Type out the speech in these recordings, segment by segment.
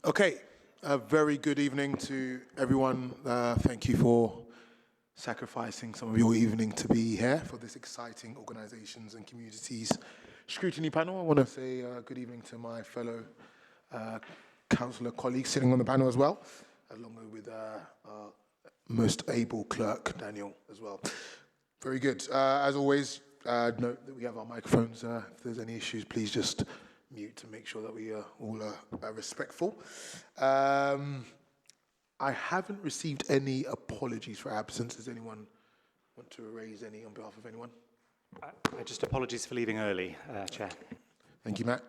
Okay, a very good evening to everyone. Thank you for sacrificing some of your evening to be here for this exciting organizations and communities scrutiny panel. I want to say good evening to my fellow councillor colleagues sitting on the panel as well, along with our most able clerk, Daniel, as well. Very good. As always, note that we have our microphones. If there's any issues, please just mute to make sure that we are all respectful. I haven't received any apologies for absence. Does anyone want to raise any on behalf of anyone? Just apologies for leaving early, Chair. Thank you, Matt.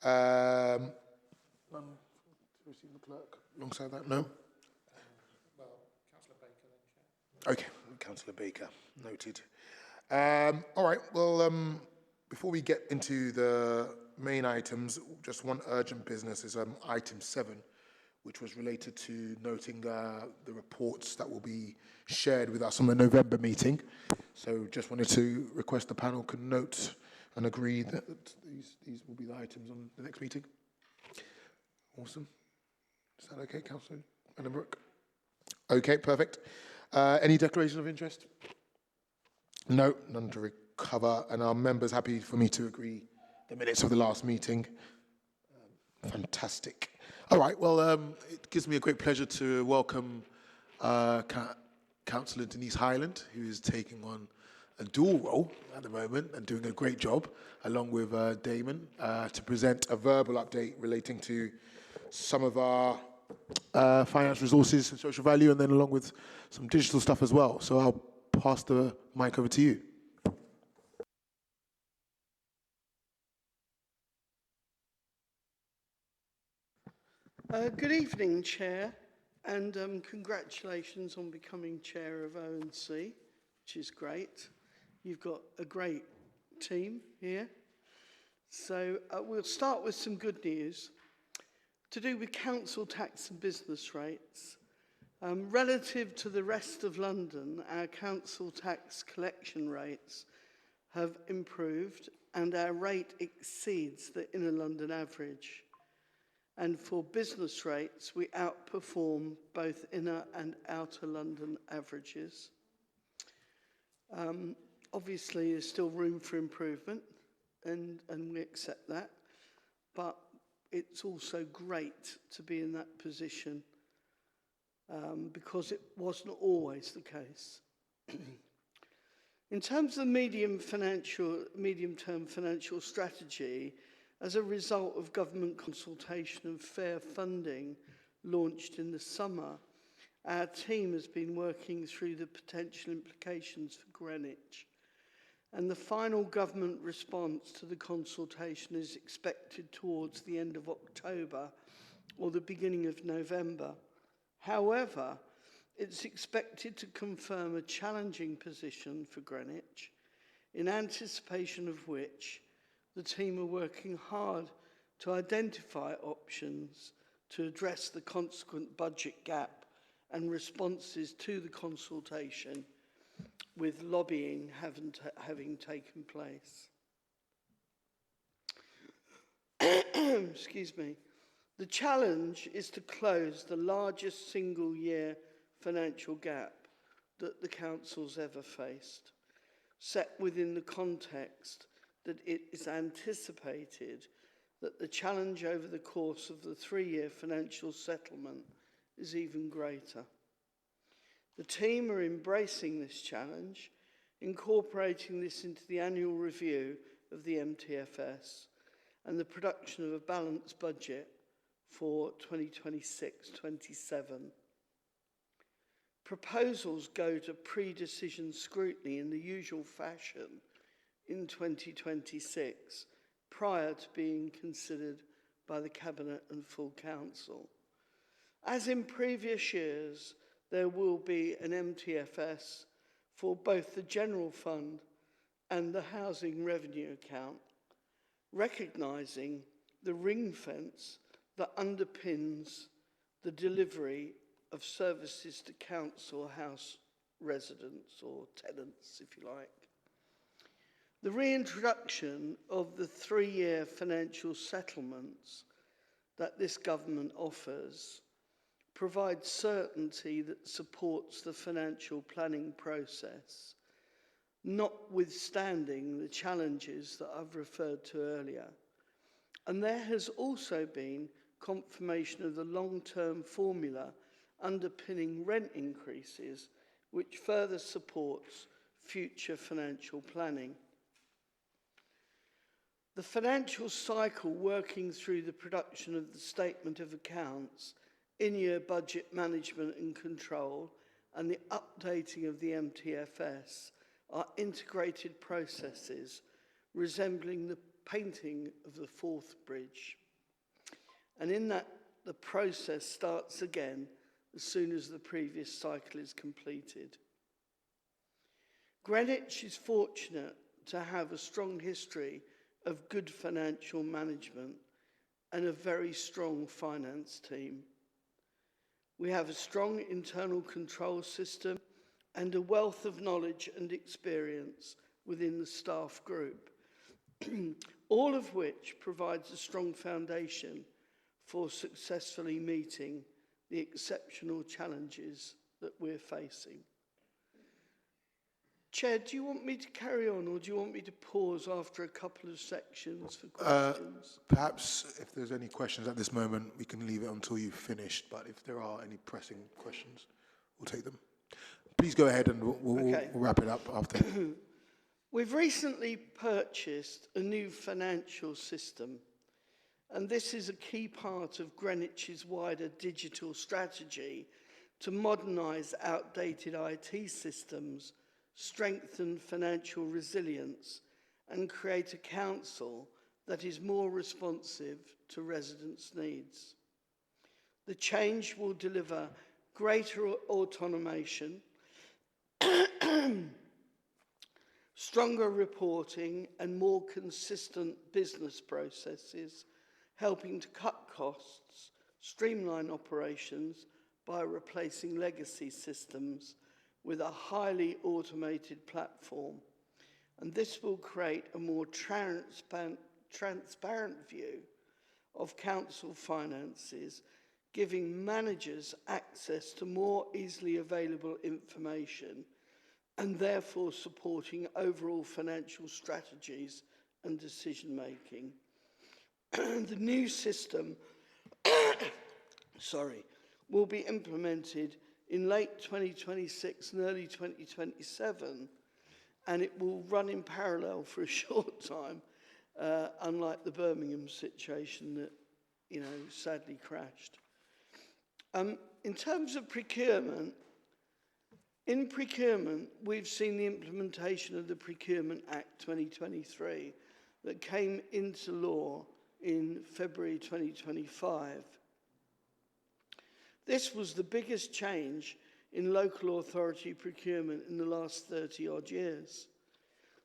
None to receive the clerk alongside that? No? Well, Councillor Baker then, Chair. Okay, Councillor Baker, noted. All right, well, before we get into the main items, just one urgent business is item 7, which was related to noting the reports that will be shared with us on the November meeting. So just wanted to request the panel can note and agree that these will be the items on the next meeting. Awesome. Is that okay, Councillor Annenbrook? Okay, perfect. Any declaration of interest? No, none to recover. And are members happy for me to agree the minutes of the last meeting? Fantastic. All right, well, it gives me a great pleasure to welcome Councillor Denise Hyland, who is taking on a dual role at the moment and doing a great job, along with Damon, to present a verbal update relating to some of our finance resources and social value, and then along with some digital stuff as well. So I'll pass the mic over to you. Good evening, Chair, and congratulations on becoming Chair of O&C, which is great. You've got a great team here. So we'll start with some good news. To do with council tax and business rates, relative to the rest of London, our council tax collection rates have improved and our rate exceeds the inner London average. And for business rates, we outperform both inner and outer London averages. Obviously, there's still room for improvement, and we accept that. But it's also great to be in that position because it wasn't always the case. In terms of the medium-term financial strategy, as a result of government consultation and fair funding launched in the summer, our team has been working through the potential implications for Greenwich. And the final government response to the consultation is expected towards the end of October or the beginning of November. However, it's expected to confirm a challenging position for Greenwich, in anticipation of which the team are working hard to identify options to address the consequent budget gap and responses to the consultation, with lobbying having taken place. Excuse me. The challenge is to close the largest single-year financial gap that the council's ever faced, set within the context that it is anticipated that the challenge over the course of the 3-year financial settlement is even greater. The team are embracing this challenge, incorporating this into the annual review of the MTFS and the production of a balanced budget for 2026-27. Proposals go to pre-decision scrutiny in the usual fashion in 2026, prior to being considered by the Cabinet and full Council. As in previous years, there will be an MTFS for both the General Fund and the Housing Revenue Account, recognising the ring fence that underpins the delivery of services to council house residents or tenants, if you like. The reintroduction of the 3-year financial settlements that this government offers provides certainty that supports the financial planning process, notwithstanding the challenges that I've referred to earlier. And there has also been confirmation of the long-term formula underpinning rent increases, which further supports future financial planning. The financial cycle working through the production of the Statement of Accounts, in-year budget management and control, and the updating of the MTFS are integrated processes resembling the painting of the Forth Bridge. And in that, the process starts again as soon as the previous cycle is completed. Greenwich is fortunate to have a strong history of good financial management and a very strong finance team. We have a strong internal control system and a wealth of knowledge and experience within the staff group, all of which provides a strong foundation for successfully meeting the exceptional challenges that we're facing. Chair, do you want me to carry on, or do you want me to pause after a couple of sections for questions? Perhaps if there's any questions at this moment, we can leave it until you've finished, but if there are any pressing questions, we'll take them. Please go ahead and we'll wrap it up after. We've recently purchased a new financial system, and this is a key part of Greenwich's wider digital strategy to modernise outdated IT systems, strengthen financial resilience, and create a council that is more responsive to residents' needs. The change will deliver greater automation, stronger reporting, and more consistent business processes, helping to cut costs, streamline operations by replacing legacy systems with a highly automated platform. And this will create a more transparent view of council finances, giving managers access to more easily available information and therefore supporting overall financial strategies and decision making. The new system will be implemented in late 2026 and early 2027, and it will run in parallel for a short time, unlike the Birmingham situation that, sadly crashed. In terms of procurement, in procurement, we've seen the implementation of the Procurement Act 2023 that came into law in February 2025. This was the biggest change in local authority procurement in the last 30-odd years.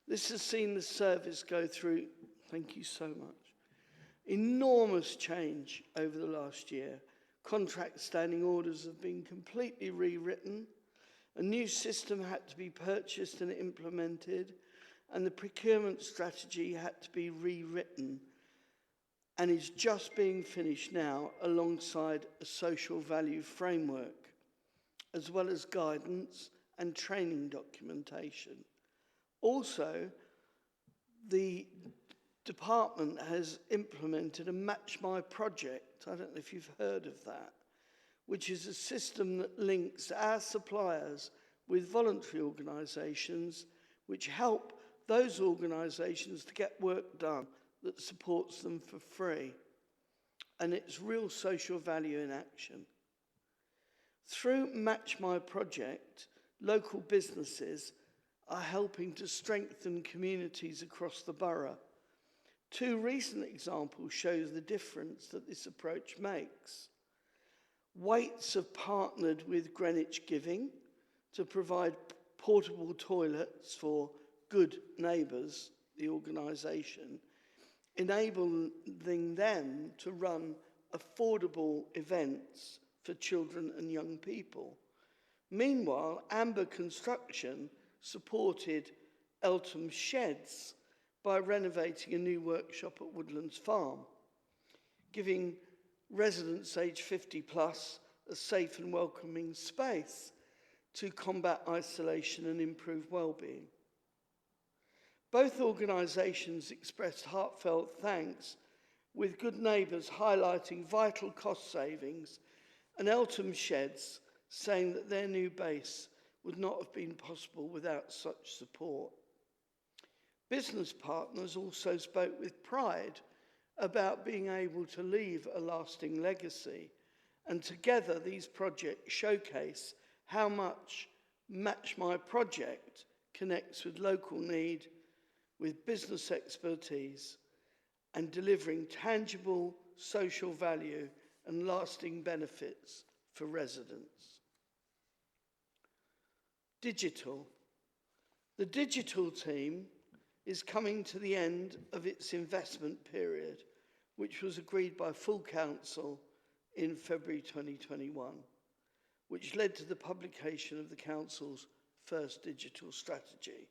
This has seen the service go through, thank you so much, enormous change over the last year. Contract standing orders have been completely rewritten. A new system had to be purchased and implemented, and the procurement strategy had to be rewritten and is just being finished now alongside a social value framework, as well as guidance and training documentation. Also, the department has implemented a Match My project, I don't know if you've heard of that, which is a system that links our suppliers with voluntary organisations which help those organisations to get work done that supports them for free. And it's real social value in action. Through Match My project, local businesses are helping to strengthen communities across the borough. Two recent examples show the difference that this approach makes. Waits have partnered with Greenwich Giving to provide portable toilets for Good Neighbours, the organisation, enabling them to run affordable events for children and young people. Meanwhile, Amber Construction supported Eltham Sheds by renovating a new workshop at Woodlands Farm, giving residents aged 50 plus a safe and welcoming space to combat isolation and improve well-being. Both organisations expressed heartfelt thanks, with Good Neighbours highlighting vital cost savings and Eltham Sheds saying that their new base would not have been possible without such support. Business partners also spoke with pride about being able to leave a lasting legacy, and together these projects showcase how much Match My Project connects with local need, with business expertise, and delivering tangible social value and lasting benefits for residents. Digital. The digital team is coming to the end of its investment period, which was agreed by full council in February 2021, which led to the publication of the council's first digital strategy.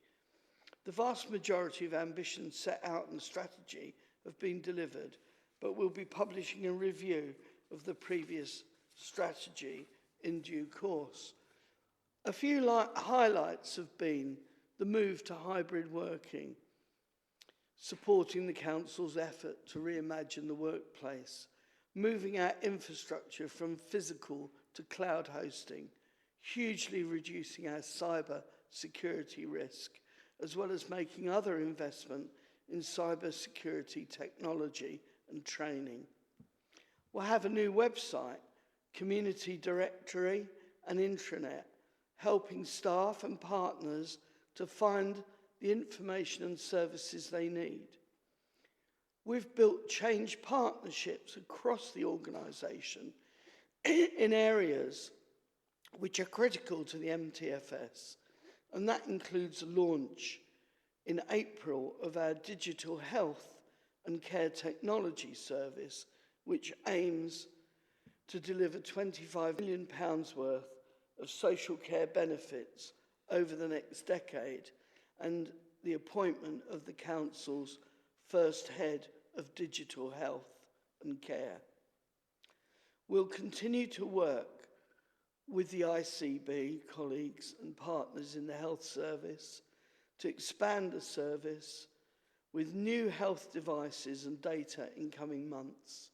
The vast majority of ambitions set out in the strategy have been delivered, but we'll be publishing a review of the previous strategy in due course. A few highlights have been the move to hybrid working, supporting the council's effort to reimagine the workplace, moving our infrastructure from physical to cloud hosting, hugely reducing our cyber security risk, as well as making other investment in cyber security technology and training. We'll have a new website, community directory and intranet, helping staff and partners to find the information and services they need. We've built change partnerships across the organisation in areas which are critical to the MTFS, and that includes the launch in April of our digital health and care technology service, which aims to deliver £25 million worth of social care benefits over the next decade, and the appointment of the council's first head of digital health and care. We'll continue to work with the ICB colleagues and partners in the health service to expand the service with new health devices and data in coming months.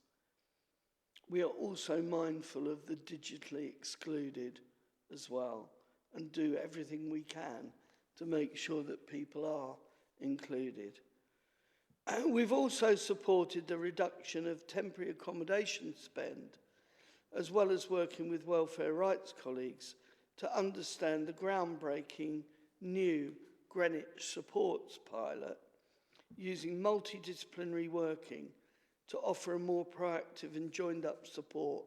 We are also mindful of the digitally excluded as well, and do everything we can to make sure that people are included. We've also supported the reduction of temporary accommodation spend, as well as working with welfare rights colleagues to understand the groundbreaking new Greenwich supports pilot, using multidisciplinary working to offer a more proactive and joined-up support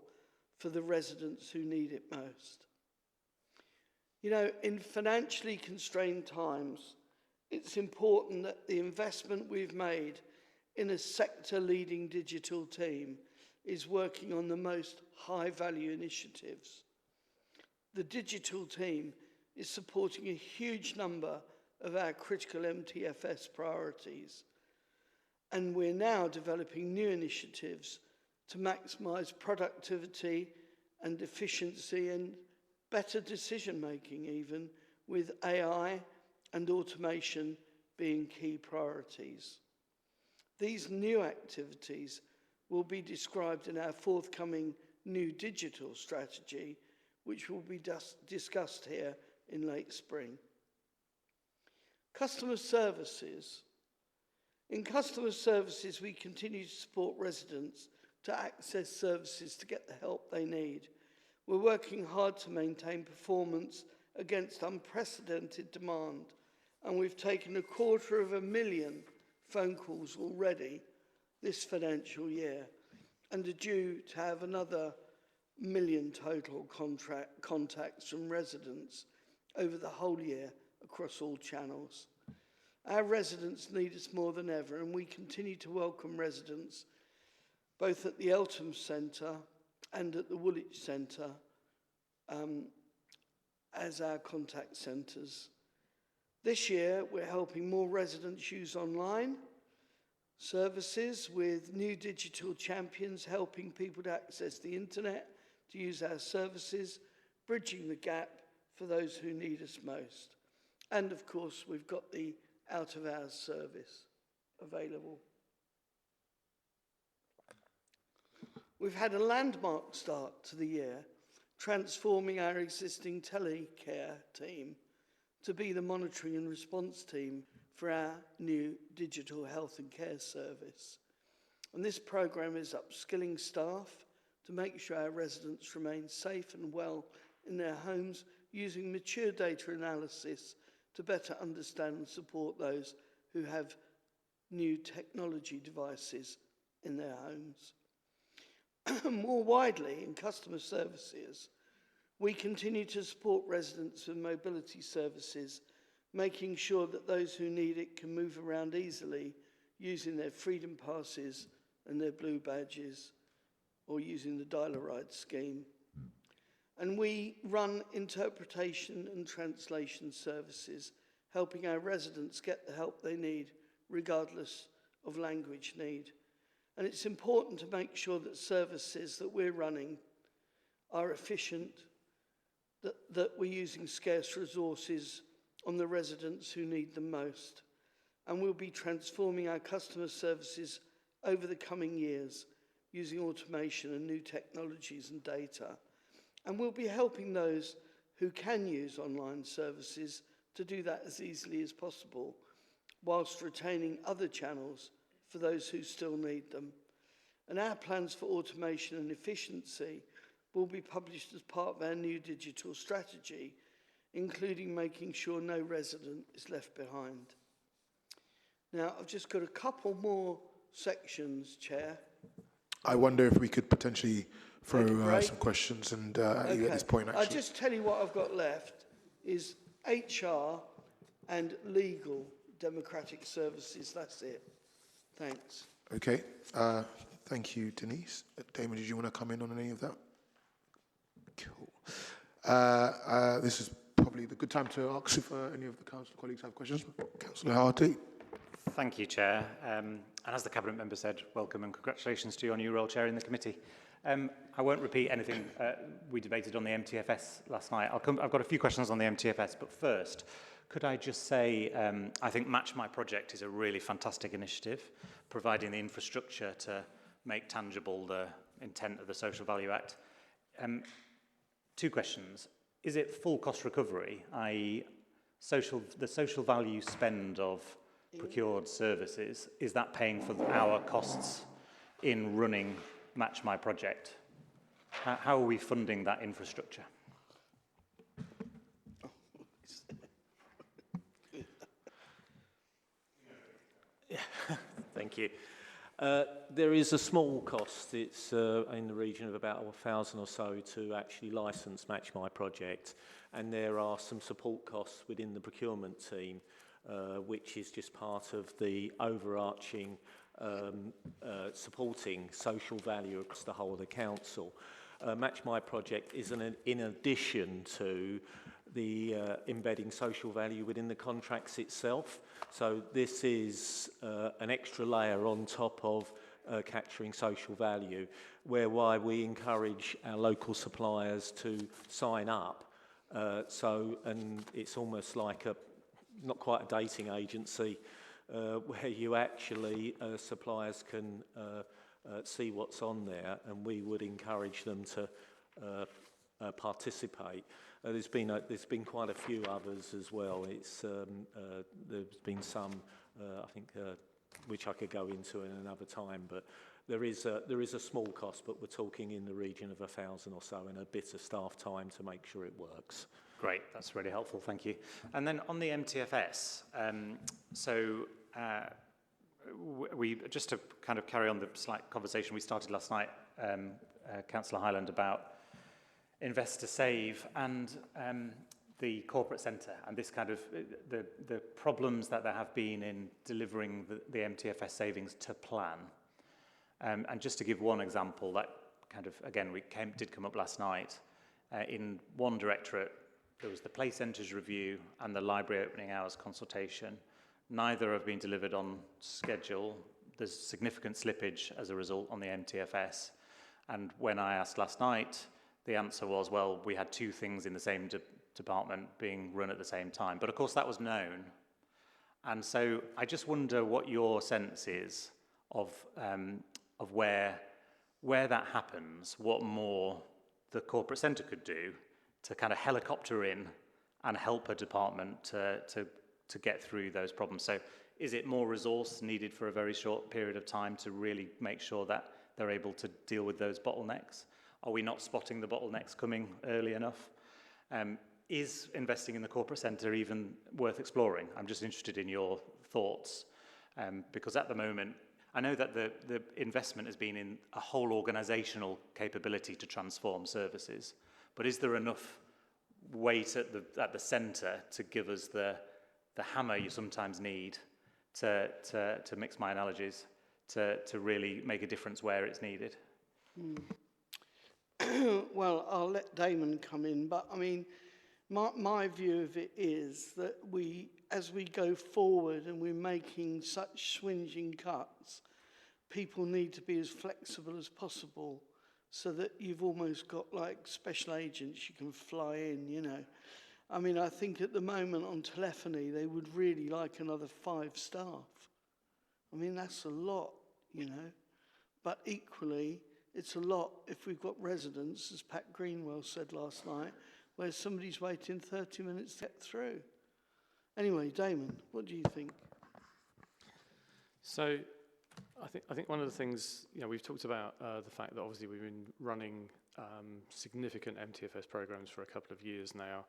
for the residents who need it most. You know, in financially constrained times, it's important that the investment we've made in a sector-leading digital team is working on the most high-value initiatives. The digital team is supporting a huge number of our critical MTFS priorities, and we're now developing new initiatives to maximise productivity and efficiency and better decision-making, even with AI and automation being key priorities. These new activities will be described in our forthcoming new digital strategy, which will be discussed here in late spring. Customer services. In customer services, we continue to support residents to access services to get the help they need. We're working hard to maintain performance against unprecedented demand, and we've taken 250,000 phone calls already this financial year, and are due to have another 1 million total contacts from residents over the whole year across all channels. Our residents need us more than ever, and we continue to welcome residents both at the Eltham Centre and at the Woolwich Centre as our contact centres. This year, we're helping more residents use online, services with new digital champions helping people to access the internet, to use our services, bridging the gap for those who need us most. And of course, we've got the out-of-hours service available. We've had a landmark start to the year, transforming our existing telecare team to be the monitoring and response team for our new digital health and care service. And this programme is upskilling staff to make sure our residents remain safe and well in their homes, using mature data analysis to better understand and support those who have new technology devices in their homes. More widely, in customer services, we continue to support residents with mobility services, making sure that those who need it can move around easily using their freedom passes and their blue badges, or using the dial-a-ride scheme. And we run interpretation and translation services, helping our residents get the help they need, regardless of language need. And it's important to make sure that services that we're running are efficient, that we're using scarce resources on the residents who need them most. And we'll be transforming our customer services over the coming years using automation and new technologies and data. And we'll be helping those who can use online services to do that as easily as possible, whilst retaining other channels for those who still need them. And our plans for automation and efficiency will be published as part of our new digital strategy, including making sure no resident is left behind. Now, I've just got a couple more sections, Chair. I wonder if we could potentially throw some questions and at you at this point, actually. I'll just tell you what I've got left is HR and legal democratic services. That's it. Thanks. Okay. Thank you, Denise. Damon, did you want to come in on any of that? Cool. This is probably the good time to ask if any of the council colleagues have questions. Councillor Hardy. Thank you, Chair. And as the Cabinet Member said, welcome and congratulations to your new role chairing the committee. I won't repeat anything we debated on the MTFS last night. I've got a few questions on the MTFS, but first, could I just say, I think Match My Project is a really fantastic initiative, providing the infrastructure to make tangible the intent of the Social Value Act. Two questions. Is it full cost recovery, i.e. the social value spend of procured services, is that paying for our costs in running Match My Project? How are we funding that infrastructure? Thank you. There is a small cost. It's in the region of about 1,000 or so to actually license Match My Project, and there are some support costs within the procurement team, which is just part of the overarching supporting social value across the whole of the council. Match My Project is in addition to the embedding social value within the contracts itself. So this is an extra layer on top of capturing social value, whereby we encourage our local suppliers to sign up. And it's almost like not quite a dating agency, where you actually, suppliers can see what's on there, and we would encourage them to participate. There's been quite a few others as well. There's been some, I think, which I could go into in another time, but there is a small cost, but we're talking in the region of 1,000 or so and a bit of staff time to make sure it works. Great, that's really helpful, thank you. And then on the MTFS, we just to kind of carry on the slight conversation we started last night, Councillor Hyland, about Investor Save and the corporate centre and this kind of the problems that there have been in delivering the MTFS savings to plan. And just to give one example, that kind of, again, did come up last night. In one directorate, there was the Play Centres review and the library opening hours consultation. Neither have been delivered on schedule. there's significant slippage as a result on the MTFS. And when I asked last night, the answer was, well, we had two things in the same department being run at the same time. But of course, that was known. And so I just wonder what your sense is of where that happens, what more the corporate centre could do to kind of helicopter in and help a department to get through those problems. So is it more resource needed for a very short period of time to really make sure that they're able to deal with those bottlenecks? Are we not spotting the bottlenecks coming early enough? Is investing in the corporate centre even worth exploring? I'm just interested in your thoughts, because at the moment, I know that the investment has been in a whole organisational capability to transform services, but is there enough weight at the centre to give us the hammer you sometimes need to mix my analogies, to really make a difference where it's needed? Well, I'll let Damon come in, but I mean, my view of it is that as we go forward and we're making such swinging cuts, people need to be as flexible as possible so that you've almost got like special agents you can fly in, you know. I mean, I think at the moment on telephony, they would really like another 5 staff. I mean, that's a lot, you know. But equally, it's a lot if we've got residents, as Pat Greenwell said last night, where somebody's waiting 30 minutes to get through. Anyway, Damon, what do you think? So I think one of the things, you know, we've talked about the fact that obviously we've been running significant MTFS programs for a couple of years now.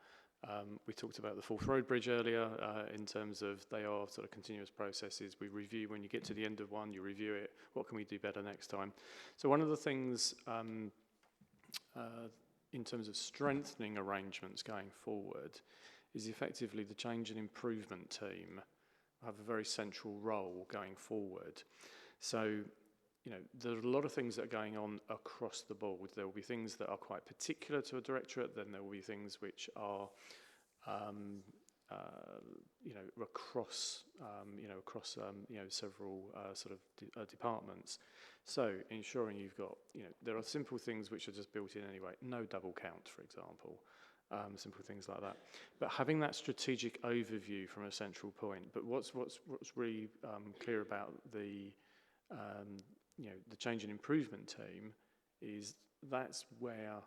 We talked about the Forth Road Bridge earlier in terms of they are sort of continuous processes. We review, when you get to the end of one, you review it. What can we do better next time? So one of the things in terms of strengthening arrangements going forward is effectively the change and improvement team have a very central role going forward. So, you know, there are a lot of things that are going on across the board. There will be things that are quite particular to a directorate, then there will be things which are, you know, across several sort of departments. So ensuring you've got, you know, there are simple things which are just built in anyway. No double count, for example. Simple things like that. But having that strategic overview from a central point. But what's really clear about the you know, the change and improvement team is that's where,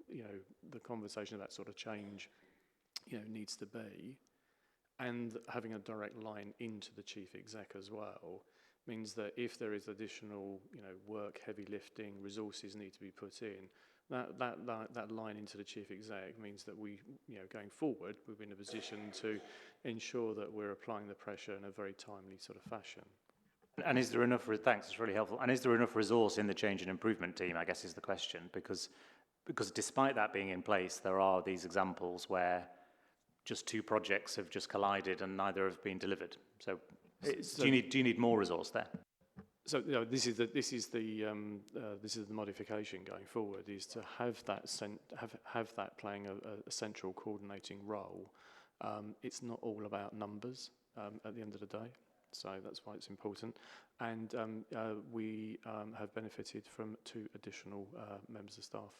you know, the conversation of that sort of change, you know, needs to be, and having a direct line into the chief exec as well means that if there is additional, you know, work, heavy lifting, resources need to be put in, that line into the chief exec means that we, you know, going forward, we'll be in a position to ensure that we're applying the pressure in a very timely sort of fashion. And is there enough, thanks, it's really helpful. And is there enough resource in the change and improvement team, I guess is the question, because despite that being in place, there are these examples where just 2 projects have just collided and neither have been delivered. So do you need more resource there? So, you know, this is the modification going forward, is to have that playing a central coordinating role. It's not all about numbers at the end of the day. So that's why it's important. And we have benefited from 2 additional members of staff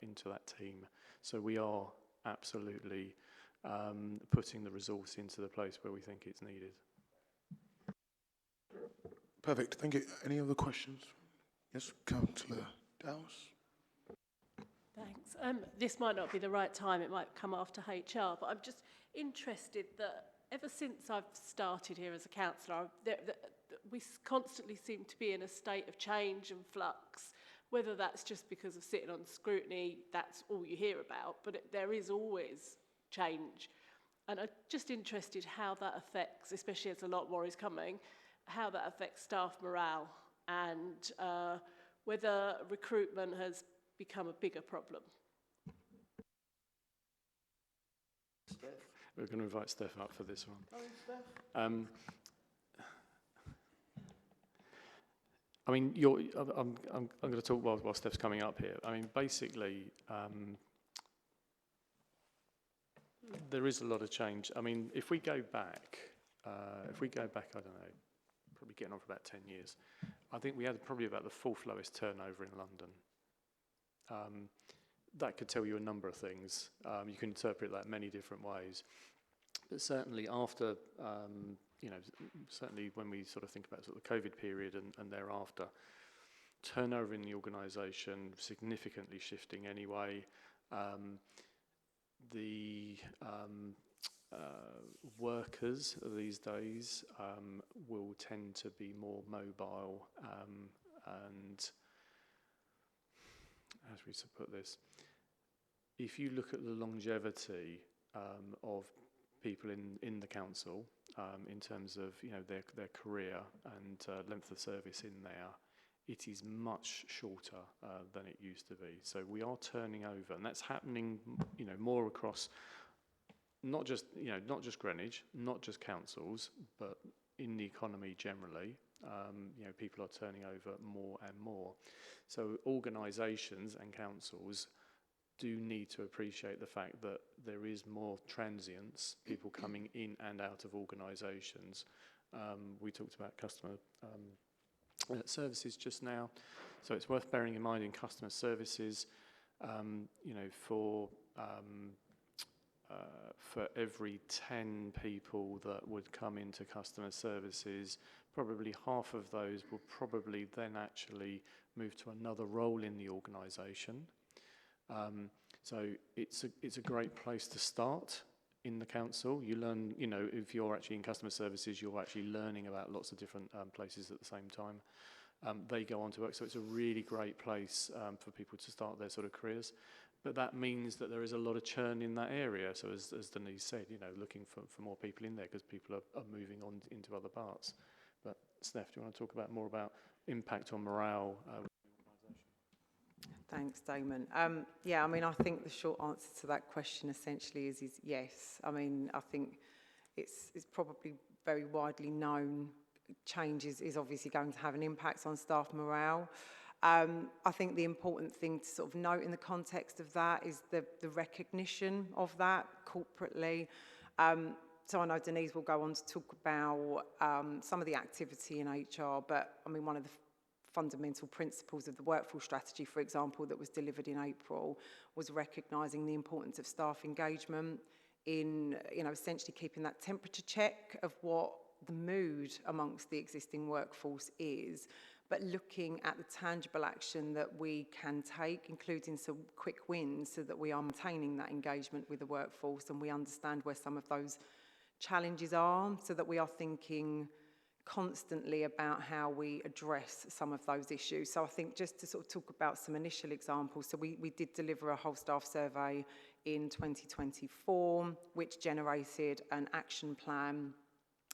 into that team. So we are absolutely putting the resource into the place where we think it's needed. Perfect, thank you. Any other questions? Yes, Councillor Dowse. Thanks. This might not be the right time, it might come after HR, but I'm just interested that ever since I've started here as a councillor, we constantly seem to be in a state of change and flux, whether that's just because of sitting on scrutiny, that's all you hear about, but there is always change. And I'm just interested how that affects, especially as a lot more is coming, how that affects staff morale and whether recruitment has become a bigger problem. We're going to invite Steph up for this one. I mean, I'm going to talk while Steph's coming up here. I mean, basically, there is a lot of change. I mean, if we go back, I don't know, probably getting on for about 10 years. I think we had probably about the 4th lowest turnover in London. That could tell you a number of things. You can interpret that many different ways. But certainly after, certainly when we sort of think about sort of the COVID period and thereafter, turnover in the organisation significantly shifting anyway. The workers these days will tend to be more mobile and, how should we put this, if you look at the longevity of people in the council in terms of their career and length of service in there, it is much shorter than it used to be. So we are turning over, and that's happening more across not just Greenwich, not just councils, but in the economy generally. People are turning over more and more. So organisations and councils do need to appreciate the fact that there is more transience, people coming in and out of organisations. We talked about customer services just now, so it's worth bearing in mind in customer services, for every 10 people that would come into customer services, probably half of those will probably then actually move to another role in the organisation. So it's a great place to start in the council. You learn, if you're actually in customer services, you're actually learning about lots of different places at the same time. They go on to work, so it's a really great place for people to start their sort of careers. But that means that there is a lot of churn in that area. So as Denise said, looking for more people in there because people are moving on into other parts. But Steph, do you want to talk more about impact on morale? Thanks, Damon. I think the short answer to that question essentially is yes. I think it's probably very widely known change is obviously going to have an impact on staff morale. I think the important thing to sort of note in the context of that is the recognition of that corporately. So I know Denise will go on to talk about some of the activity in HR, but one of the fundamental principles of the workforce strategy, for example, that was delivered in April, was recognising the importance of staff engagement in, essentially keeping that temperature check of what the mood amongst the existing workforce is, but looking at the tangible action that we can take, including some quick wins so that we are maintaining that engagement with the workforce and we understand where some of those challenges are, so that we are thinking constantly about how we address some of those issues. So I think just to sort of talk about some initial examples, so we did deliver a whole staff survey in 2024, which generated an action plan.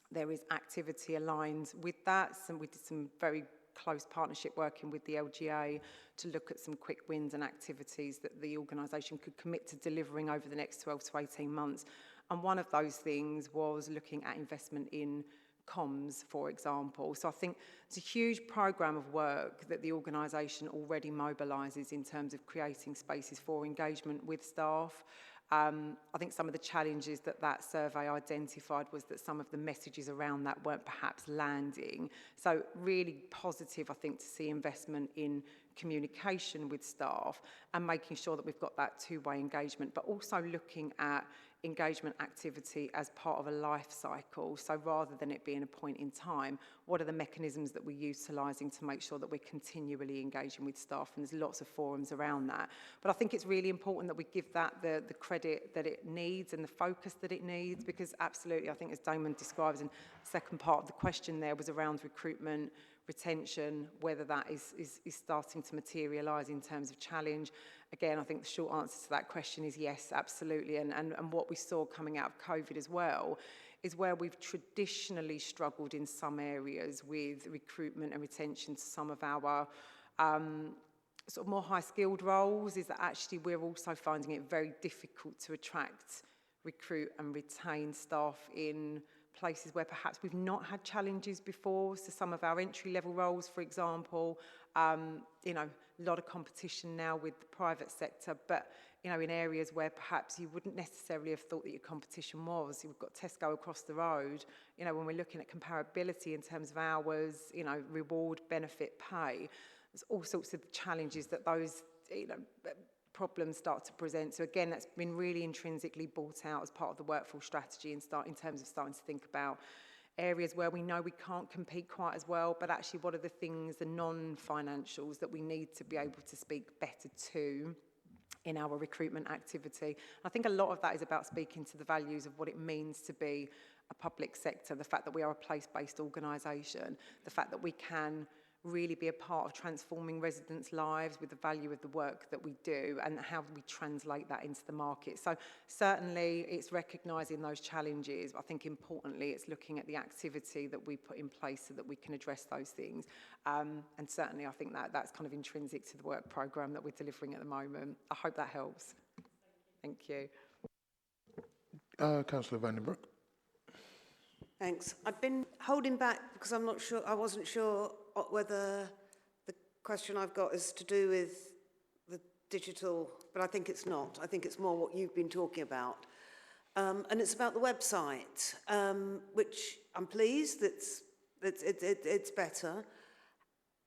There is activity aligned with that, so we did some very close partnership working with the LGA to look at some quick wins and activities that the organisation could commit to delivering over the next 12 to 18 months. And one of those things was looking at investment in comms, for example. So I think it's a huge programme of work that the organisation already mobilises in terms of creating spaces for engagement with staff. I think some of the challenges that survey identified was that some of the messages around that weren't perhaps landing. So really positive, I think, to see investment in communication with staff and making sure that we've got that two-way engagement, but also looking at engagement activity as part of a life cycle. So rather than it being a point in time, what are the mechanisms that we're utilising to make sure that we're continually engaging with staff? And there's lots of forums around that. But I think it's really important that we give that the credit that it needs and the focus that it needs, because absolutely, I think as Damon describes, and the second part of the question there was around recruitment, retention, whether that is starting to materialise in terms of challenge. Again, I think the short answer to that question is yes, absolutely. And what we saw coming out of COVID as well is where we've traditionally struggled in some areas with recruitment and retention to some of our sort of more high-skilled roles, is that actually we're also finding it very difficult to attract, recruit and retain staff in places where perhaps we've not had challenges before. So some of our entry-level roles, for example, a lot of competition now with the private sector, but you know, in areas where perhaps you wouldn't necessarily have thought that your competition was. You've got Tesco across the road. You know, when we're looking at comparability in terms of hours, you know, reward, benefit, pay, there's all sorts of challenges that those, you know, problems start to present. So again, that's been really intrinsically brought out as part of the workforce strategy and in terms of starting to think about areas where we know we can't compete quite as well, but actually what are the things, the non-financials that we need to be able to speak better to in our recruitment activity. I think a lot of that is about speaking to the values of what it means to be a public sector, the fact that we are a place-based organisation, the fact that we can really be a part of transforming residents' lives with the value of the work that we do and how we translate that into the market. So certainly it's recognising those challenges. I think importantly it's looking at the activity that we put in place so that we can address those things. And certainly I think that that's kind of intrinsic to the work programme that we're delivering at the moment. I hope that helps. Thank you. Councillor Vandenbroek. Thanks. I've been holding back because I wasn't sure whether the question I've got is to do with the digital, but I think it's not. I think it's more what you've been talking about. And it's about the website, which I'm pleased it's better.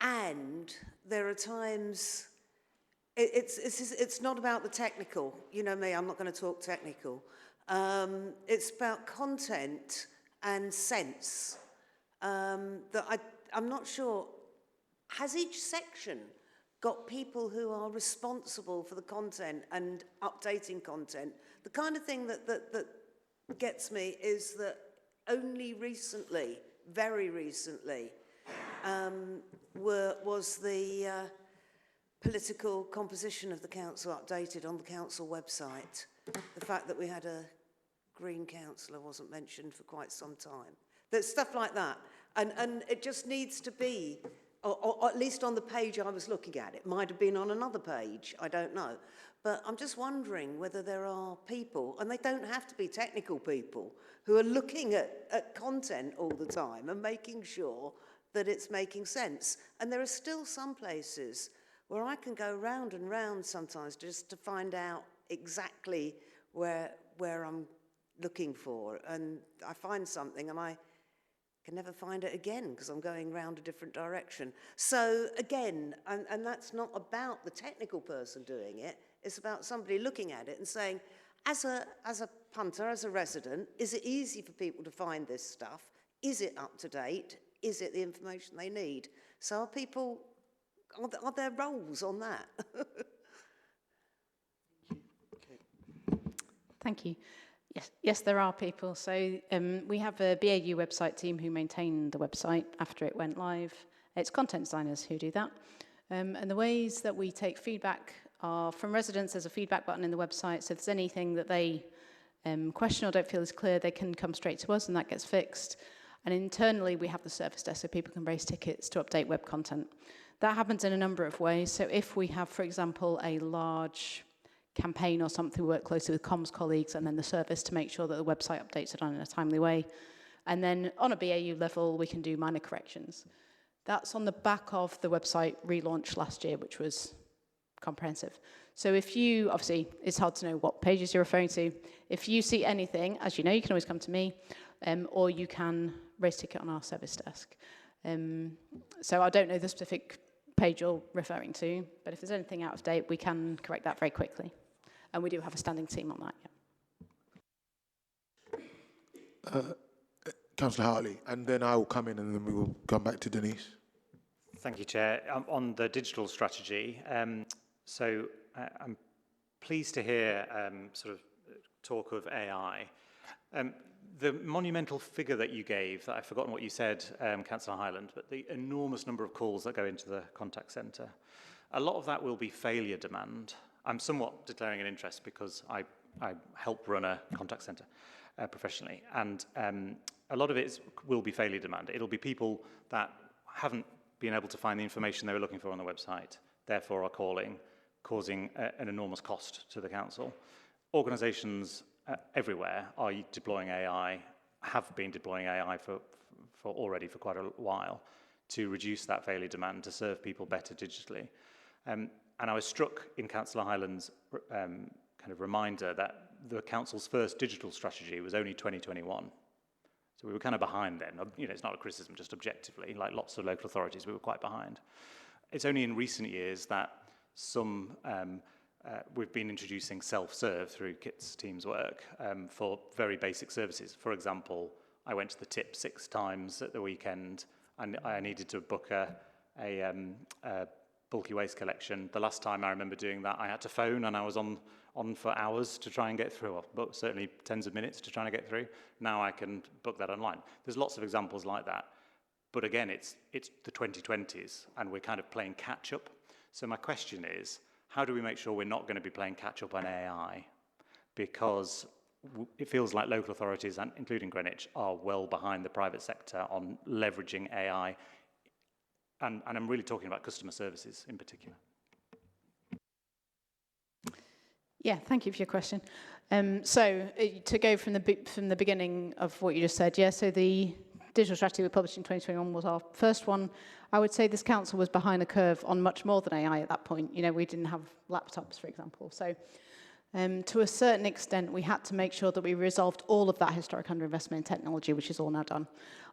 And there are times, it's not about the technical. You know me, I'm not going to talk technical. It's about content and sense that I'm not sure, has each section got people who are responsible for the content and updating content? The kind of thing that gets me is that only recently, very recently, was the political composition of the council updated on the council website. The fact that we had a Green councillor wasn't mentioned for quite some time. There's stuff like that. And it just needs to be, or at least on the page I was looking at. It might have been on another page, I don't know. But I'm just wondering whether there are people, and they don't have to be technical people, who are looking at content all the time and making sure that it's making sense. And there are still some places where I can go round and round sometimes just to find out exactly where I'm looking for, and I find something and I can never find it again because I'm going round a different direction. So again, and that's not about the technical person doing it, it's about somebody looking at it and saying, as a punter, as a resident, is it easy for people to find this stuff? Is it up to date? Is it the information they need? So are there roles on that? Thank you. Yes, there are people. So we have a BAU website team who maintain the website after it went live. It's content designers who do that. And the ways that we take feedback are from residents. There's a feedback button in the website. So if there's anything that they question or don't feel is clear, they can come straight to us and that gets fixed. And internally, we have the service desk so people can raise tickets to update web content. That happens in a number of ways. So if we have, for example, a large campaign or something, we work closely with comms colleagues and then the service to make sure that the website updates are done in a timely way. And then on a BAU level, we can do minor corrections. That's on the back of the website relaunch last year, which was comprehensive. So if you, obviously, it's hard to know what pages you're referring to. If you see anything, as you know, you can always come to me, or you can raise a ticket on our service desk. So I don't know the specific page you're referring to, but if there's anything out of date, we can correct that very quickly. And we do have a standing team on that, yeah. Councillor Hartley, and then I will come in and then we will come back to Denise. Thank you, Chair. On the digital strategy, I'm pleased to hear sort of talk of AI. The monumental figure that you gave, that I've forgotten what you said, Councillor Hyland, but the enormous number of calls that go into the contact centre, a lot of that will be failure demand. I'm somewhat declaring an interest because I help run a contact centre professionally, and a lot of it will be failure demand. It'll be people that haven't been able to find the information they were looking for on the website, therefore are calling, causing an enormous cost to the council. Organisations everywhere are deploying AI, have been deploying AI for already for quite a while to reduce that failure demand, to serve people better digitally. And I was struck in Councillor Hyland's kind of reminder that the council's first digital strategy was only 2021. So we were kind of behind then. You know, it's not a criticism, just objectively. Like lots of local authorities, we were quite behind. It's only in recent years that we've been introducing self-serve through Kit's team's work for very basic services. For example, I went to the tip 6 times at the weekend and I needed to book a bulky waste collection. The last time I remember doing that, I had to phone and I was on for hours to try and get through, but certainly tens of minutes to try and get through. Now I can book that online. There's lots of examples like that. But again, it's the 2020s and we're kind of playing catch up. So my question is, how do we make sure we're not going to be playing catch up on AI? Because it feels like local authorities, and including Greenwich, are well behind the private sector on leveraging AI. And I'm really talking about customer services in particular. Yeah, thank you for your question. To go from the beginning of what you just said, yeah, so the digital strategy we published in 2021 was our first one. I would say this council was behind the curve on much more than AI at that point. You know, we didn't have laptops, for example. So to a certain extent, we had to make sure that we resolved all of that historic underinvestment in technology, which is all now done.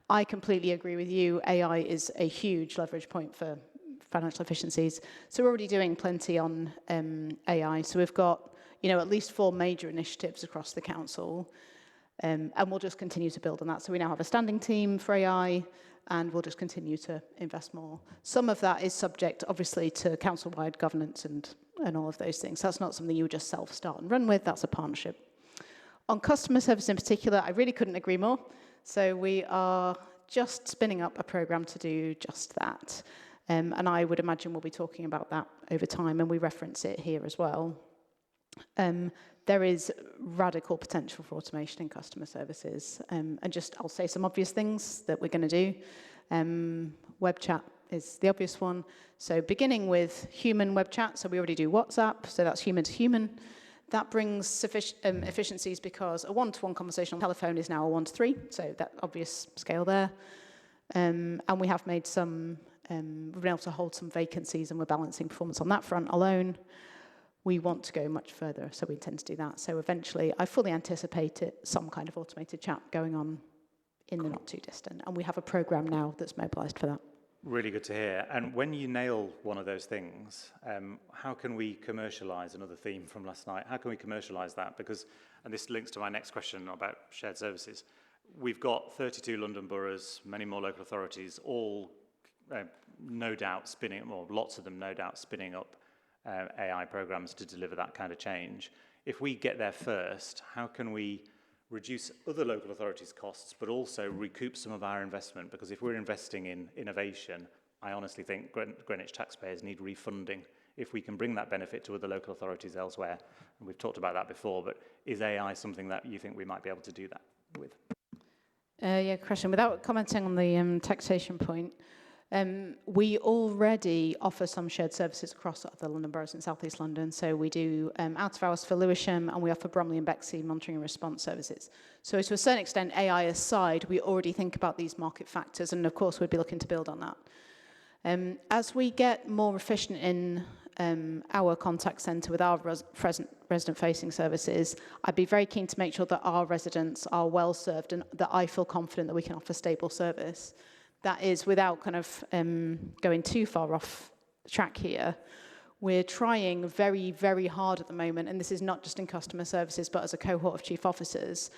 I completely agree with you. AI is a huge leverage point for financial efficiencies. So we're already doing plenty on AI. So we've got, you know, at least 4 major initiatives across the council. And we'll just continue to build on that. So we now have a standing team for AI, and we'll just continue to invest more. Some of that is subject, obviously, to council-wide governance and all of those things. That's not something you would just self-start and run with. That's a partnership. On customer service in particular, I really couldn't agree more. So we are just spinning up a program to do just that. And I would imagine we'll be talking about that over time, and we reference it here as well. There is radical potential for automation in customer services. And I'll say some obvious things that we're going to do. Web chat is the obvious one. So beginning with human web chat, so we already do WhatsApp, so that's human to human. That brings efficiencies because a one-to-one conversation on telephone is now a 1-to-3, so that obvious scale there. And we have made some, we've been able to hold some vacancies and we're balancing performance on that front alone. We want to go much further, so we intend to do that. So eventually, I fully anticipate some kind of automated chat going on in the not too distant. And we have a program now that's mobilized for that. Really good to hear. And when you nail one of those things, how can we commercialize another theme from last night? How can we commercialize that? Because, and this links to my next question about shared services. We've got 32 London boroughs, many more local authorities, all no doubt spinning, or lots of them no doubt spinning up AI programs to deliver that kind of change. If we get there first, how can we reduce other local authorities' costs, but also recoup some of our investment? Because if we're investing in innovation, I honestly think Greenwich taxpayers need refunding. If we can bring that benefit to other local authorities elsewhere, and we've talked about that before, but is AI something that you think we might be able to do that with? Yeah, question. Without commenting on the taxation point, we already offer some shared services across the London boroughs in South East London. So we do out of hours for Lewisham, and we offer Bromley and Bexley monitoring and response services. So to a certain extent, AI aside, we already think about these market factors, and of course we'd be looking to build on that. As we get more efficient in our contact centre with our resident-facing services, I'd be very keen to make sure that our residents are well served and that I feel confident that we can offer stable service. That is, without kind of going too far off track here, we're trying very, very hard at the moment, and this is not just in customer services, but as a cohort of chief officers,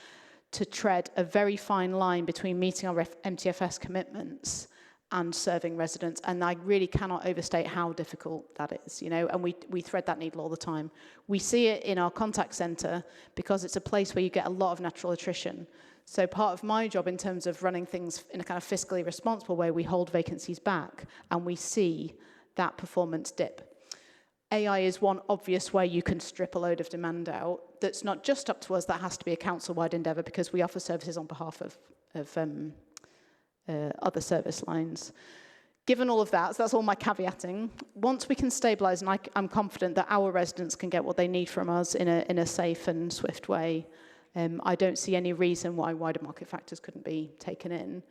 to tread a very fine line between meeting our MTFS commitments and serving residents. And I really cannot overstate how difficult that is, you know, and we thread that needle all the time. We see it in our contact centre because it's a place where you get a lot of natural attrition. So part of my job in terms of running things in a kind of fiscally responsible way, we hold vacancies back and we see that performance dip. AI is one obvious way you can strip a load of demand out. That's not just up to us, that has to be a council-wide endeavour because we offer services on behalf of other service lines. Given all of that, so that's all my caveating, once we can stabilise, and I'm confident that our residents can get what they need from us in a safe and swift way, I don't see any reason why wider market factors couldn't be taken in.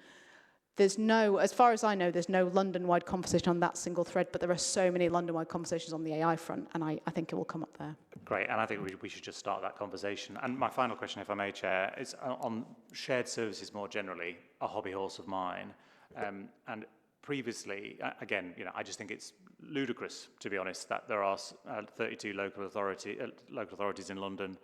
there's no, as far as I know, there's no London-wide conversation on that single thread, but there are so many London-wide conversations on the AI front, and I think it will come up there. Great, and I think we should just start that conversation. And my final question, if I may, Chair, is on shared services more generally, a hobby horse of mine. And previously, again, I just think it's ludicrous, to be honest, that there are 32 local authorities in London,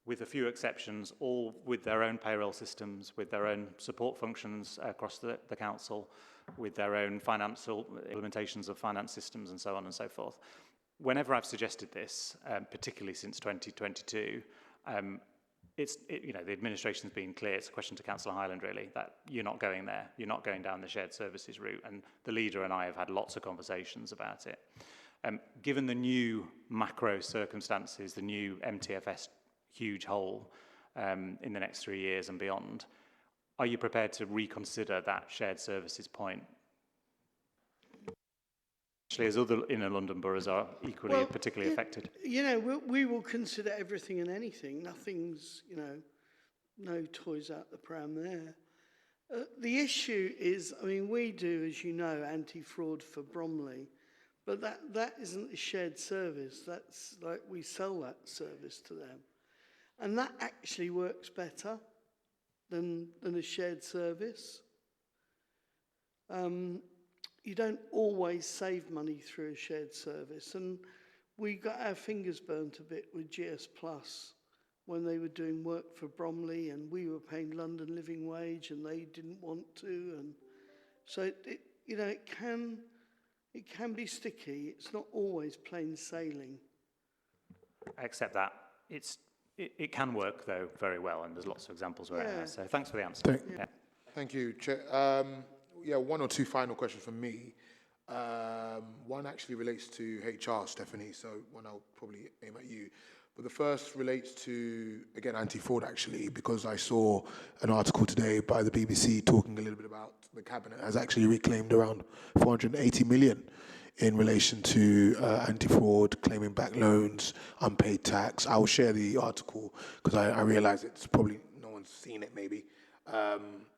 with a few exceptions, all with their own payroll systems, with their own support functions across the council, with their own financial implementations of finance systems and so on and so forth. Whenever I've suggested this, particularly since 2022, the administration's been clear. It's a question to Councillor Highland, really, that you're not going there. You're not going down the shared services route. And the leader and I have had lots of conversations about it. Given the new macro circumstances, the new MTFS huge hole in the next 3 years and beyond, are you prepared to reconsider that shared services point? Actually, as other inner London boroughs are equally particularly affected. We will consider everything and anything. Nothing's, no toys out the pram there. The issue is, we do, as you know, anti-fraud for Bromley, but that isn't a shared service. That's like we sell that service to them. And that actually works better than a shared service. You don't always save money through a shared service. And we got our fingers burnt a bit with GS Plus when they were doing work for Bromley and we were paying London living wage and they didn't want to. And so it can be sticky. It's not always plain sailing. Except that it can work, though, very well, and there's lots of examples where it has. So thanks for the answer. Thank you, Chair. One or two final questions from me. One actually relates to HR, Stephanie, so one I'll probably aim at you. But the first relates to, again, anti-fraud, actually, because I saw an article today by the BBC talking a little bit about the Cabinet has actually reclaimed around 480 million in relation to anti-fraud, claiming back loans, unpaid tax. I'll share the article because I realise it's probably no one's seen it maybe.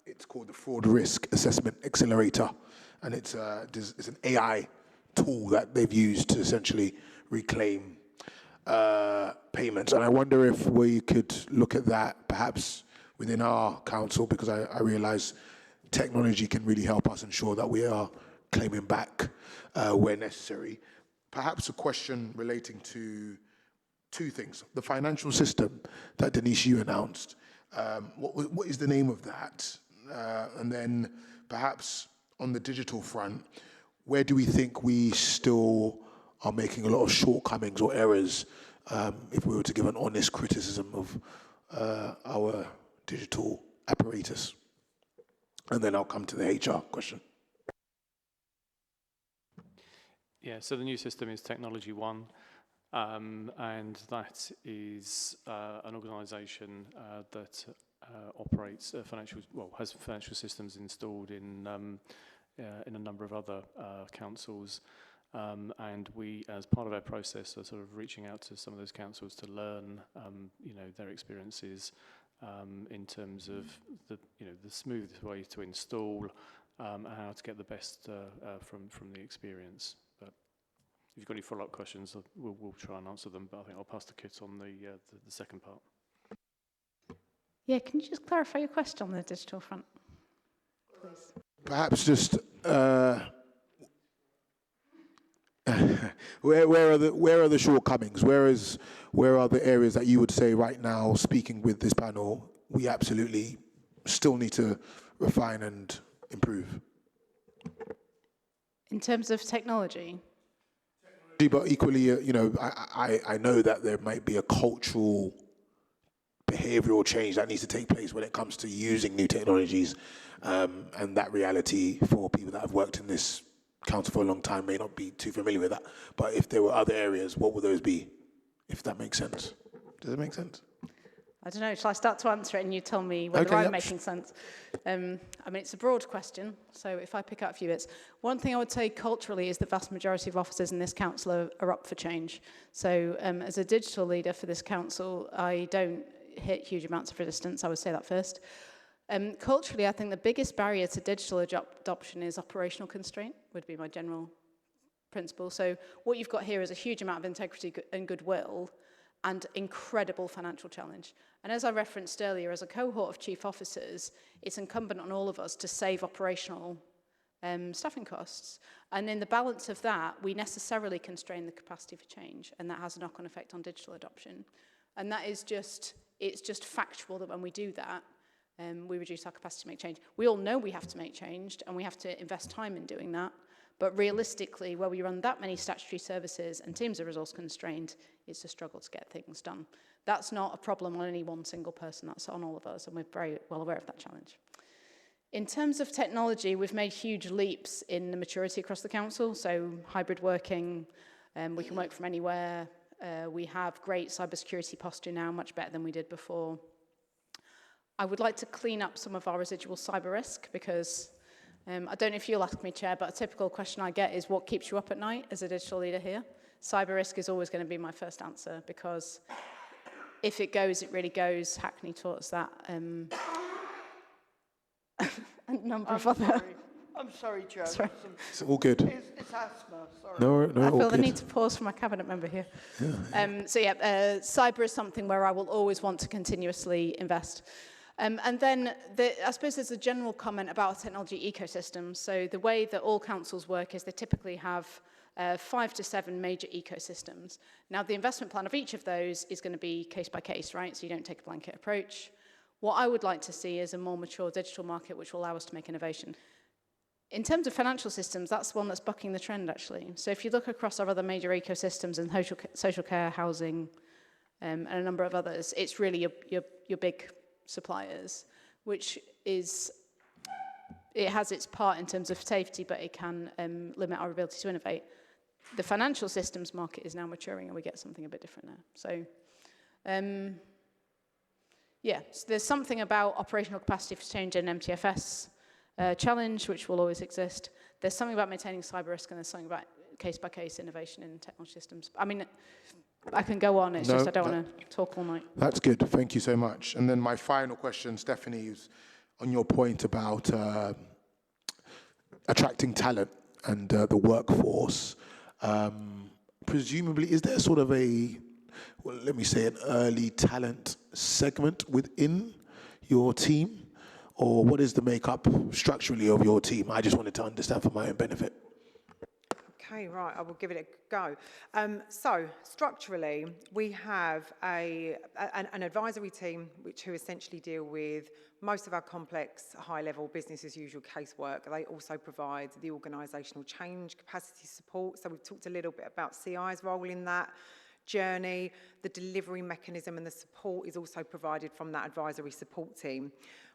It's called the Fraud Risk Assessment Accelerator, and it's an AI tool that they've used to essentially reclaim payments. And I wonder if we could look at that perhaps within our council, because I realise technology can really help us ensure that we are claiming back where necessary. Perhaps a question relating to two things. The financial system that Denise, you announced, what is the name of that? And then perhaps on the digital front, where do we think we still are making a lot of shortcomings or errors if we were to give an honest criticism of our digital apparatus? And then I'll come to the HR question. Yeah, so the new system is Technology One, and that is an organisation that operates has financial systems installed in a number of other councils, and we, as part of our process, are sort of reaching out to some of those councils to learn, their experiences in terms of the smoothest way to install and how to get the best from the experience. But if you've got any follow-up questions, we'll try and answer them. But I think I'll pass the kit on the second part. Yeah, can you just clarify your question on the digital front, please? Perhaps just where are the shortcomings? Where are the areas that you would say right now, speaking with this panel, we absolutely still need to refine and improve? In terms of technology? But equally, I know that there might be a cultural, behavioural change that needs to take place when it comes to using new technologies, and that reality for people that have worked in this council for a long time may not be too familiar with that. But if there were other areas, what would those be, if that makes sense? Does it make sense? I don't know, shall I start to answer it and you tell me whether I'm making sense? It's a broad question, so if I pick out a few bits. One thing I would say culturally is the vast majority of officers in this council are up for change. So as a digital leader for this council, I don't hit huge amounts of resistance, I would say that first. Culturally, I think the biggest barrier to digital adoption is operational constraint, would be my general principle. So what you've got here is a huge amount of integrity and goodwill and incredible financial challenge. And as I referenced earlier, as a cohort of chief officers, it's incumbent on all of us to save operational staffing costs. And in the balance of that, we necessarily constrain the capacity for change, and that has a knock-on effect on digital adoption. And that is it's just factual that when we do that, we reduce our capacity to make change. We all know we have to make change, and we have to invest time in doing that. But realistically, where we run that many statutory services and teams are resource constrained, it's a struggle to get things done. That's not a problem on any one single person, that's on all of us, and we're very well aware of that challenge. In terms of technology, we've made huge leaps in the maturity across the council, so hybrid working, we can work from anywhere, we have great cybersecurity posture now, much better than we did before. I would like to clean up some of our residual cyber risk because I don't know if you'll ask me, Chair, but a typical question I get is what keeps you up at night as a digital leader here? Cyber risk is always going to be my first answer because if it goes, it really goes. Hackney taught us that. And a number of other... I'm sorry, Joe. Sorry. It's all good. It's asthma, sorry. No, I all feel the good. need to pause for my cabinet member here. Cyber is something where I will always want to continuously invest. And then I suppose there's a general comment about technology ecosystems. So the way that all councils work is they typically have 5 to 7 major ecosystems. Now, the investment plan of each of those is going to be case by case, right? So you don't take a blanket approach. What I would like to see is a more mature digital market which will allow us to make innovation. In terms of financial systems, that's one that's bucking the trend, actually. So if you look across our other major ecosystems in social care, housing, and a number of others, it's really your big suppliers, which is, it has its part in terms of safety, but it can limit our ability to innovate. The financial systems market is now maturing and we get something a bit different now. So, so there's something about operational capacity for change in MTFS challenge, which will always exist. There's something about maintaining cyber risk, and there's something about case-by-case innovation in technology systems. I mean, I can go on, it's just I don't want to talk all night. That's good, thank you so much. And then my final question, Stephanie, is on your point about attracting talent and the workforce. Presumably, is there sort of an early talent segment within your team? Or what is the makeup structurally of your team? I just wanted to understand for my own benefit. Okay, right, I will give it a go. So, structurally, we have an advisory team who essentially deal with most of our complex, high-level, business-as-usual casework. They also provide the organisational change capacity support. So we've talked a little bit about CI's role in that journey. The delivery mechanism and the support is also provided from that advisory support team.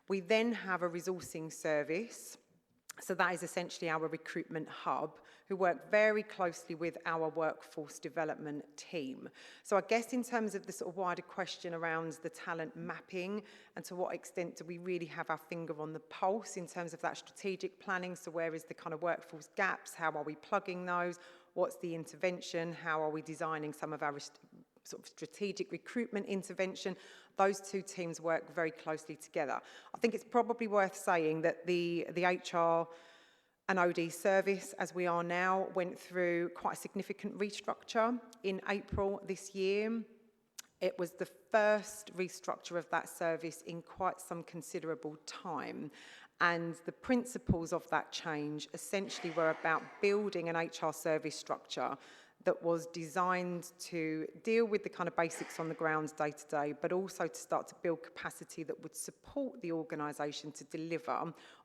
We then have a resourcing service. So that is essentially our recruitment hub, who work very closely with our workforce development team. So I guess in terms of the sort of wider question around the talent mapping and to what extent do we really have our finger on the pulse in terms of that strategic planning, so where is the kind of workforce gaps, how are we plugging those, what's the intervention, how are we designing some of our sort of strategic recruitment intervention. Those two teams work very closely together. I think it's probably worth saying that the HR and OD service, as we are now, went through quite a significant restructure in April this year. It was the first restructure of that service in quite some considerable time. And the principles of that change essentially were about building an HR service structure that was designed to deal with the kind of basics on the ground day to day, but also to start to build capacity that would support the organisation to deliver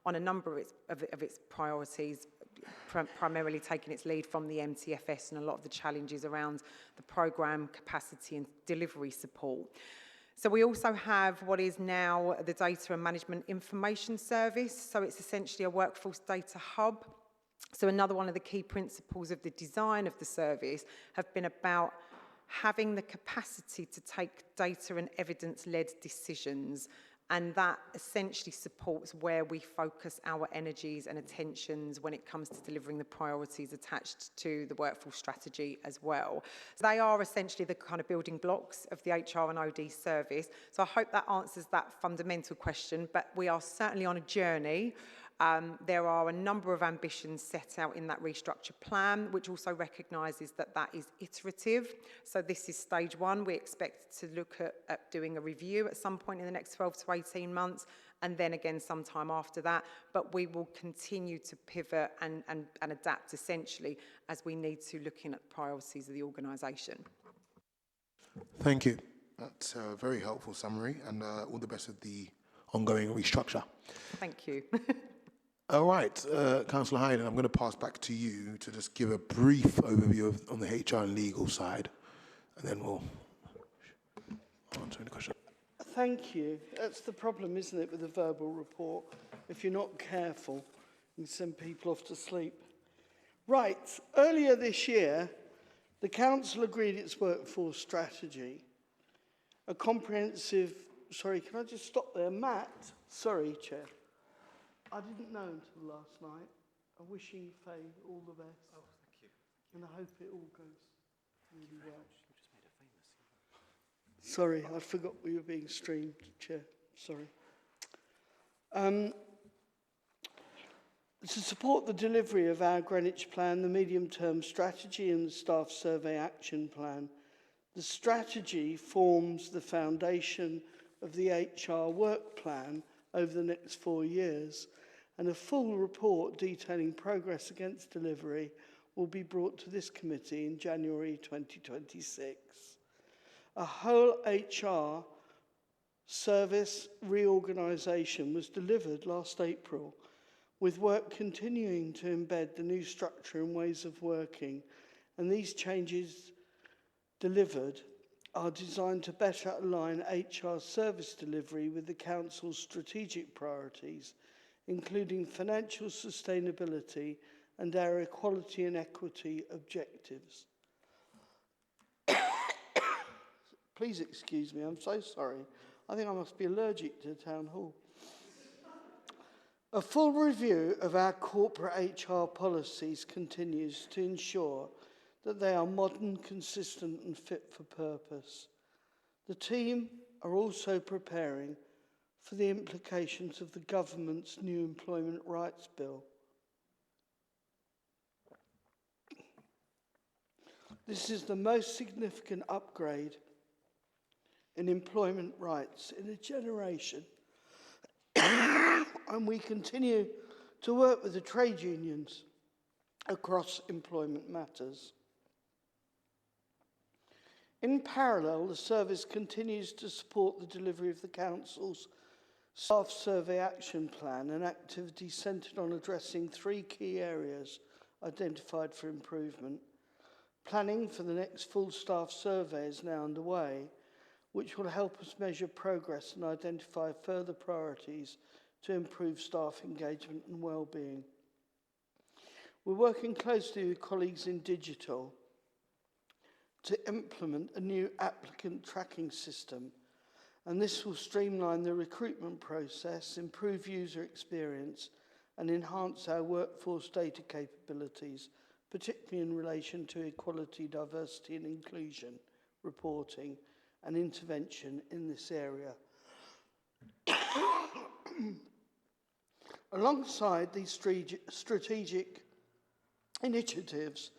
on a number of its priorities, primarily taking its lead from the MTFS and a lot of the challenges around the programme capacity and delivery support. So we also have what is now the Data and Management Information Service. So it's essentially a workforce data hub. So another one of the key principles of the design of the service have been about having the capacity to take data and evidence-led decisions And that essentially supports where we focus our energies and attentions when it comes to delivering the priorities attached to the workforce strategy as well. So they are essentially the kind of building blocks of the HR and OD service. So I hope that answers that fundamental question, but we are certainly on a journey. There are a number of ambitions set out in that restructure plan, which also recognises that that is iterative. So this is stage one. We expect to look at doing a review at some point in the next 12 to 18 months, and then again sometime after that. But we will continue to pivot and adapt essentially as we need to, looking at the priorities of the organisation. Thank you. That's a very helpful summary, and all the best with the ongoing restructure. Thank you. All right, Councillor Hayden, I'm going to pass back to you to just give a brief overview on the HR and legal side, and then we'll answer any questions. Thank you. That's the problem, isn't it, with a verbal report? If you're not careful, you can send people off to sleep. Right, earlier this year, the Council agreed its workforce strategy. A comprehensive... Sorry, can I just stop there? Matt? Sorry, Chair. I didn't know until last night. I'm wishing Faye all the best. Oh, thank you. And I hope it all goes really well. Sorry, I forgot we were being streamed, Chair. Sorry. To support the delivery of our Greenwich Plan, the medium-term strategy and the staff survey action plan, the strategy forms the foundation of the HR work plan over the next 4 years, and a full report detailing progress against delivery will be brought to this committee in January 2026. A whole HR service reorganisation was delivered last April, with work continuing to embed the new structure and ways of working, and these changes delivered are designed to better align HR service delivery with the Council's strategic priorities, including financial sustainability and our equality and equity objectives. Please excuse me, I'm so sorry. I think I must be allergic to the Town Hall. A full review of our corporate HR policies continues to ensure that they are modern, consistent and fit for purpose. The team are also preparing for the implications of the government's new Employment Rights Bill. This is the most significant upgrade in employment rights in a generation. And we continue to work with the trade unions across employment matters. In parallel, the service continues to support the delivery of the Council's Staff Survey Action Plan, an activity centred on addressing 3 key areas identified for improvement. Planning for the next full staff survey is now underway, which will help us measure progress and identify further priorities to improve staff engagement and well-being. We're working closely with colleagues in digital to implement a new applicant tracking system, and this will streamline the recruitment process, improve user experience, and enhance our workforce data capabilities, particularly in relation to equality, diversity and inclusion reporting and intervention in this area. Alongside these strategic initiatives,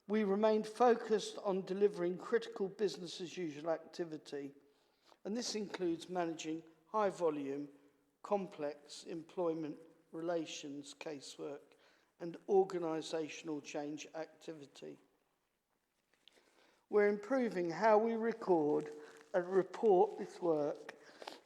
we remain focused on delivering critical business as usual activity, and this includes managing high volume, complex employment relations casework and organisational change activity. We're improving how we record and report this work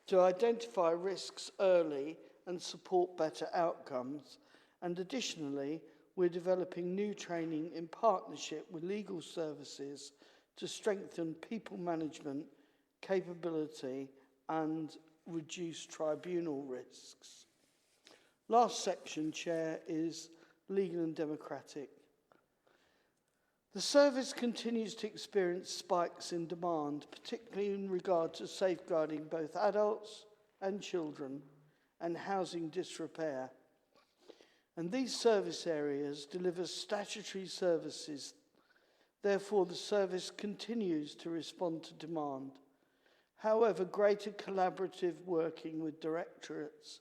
to identify risks early and support better outcomes, and additionally, we're developing new training in partnership with legal services to strengthen people management capability and reduce tribunal risks. Last section, Chair, is legal and democratic. The service continues to experience spikes in demand, particularly in regard to safeguarding both adults and children, and housing disrepair. And these service areas deliver statutory services. Therefore, the service continues to respond to demand. However, greater collaborative working with directorates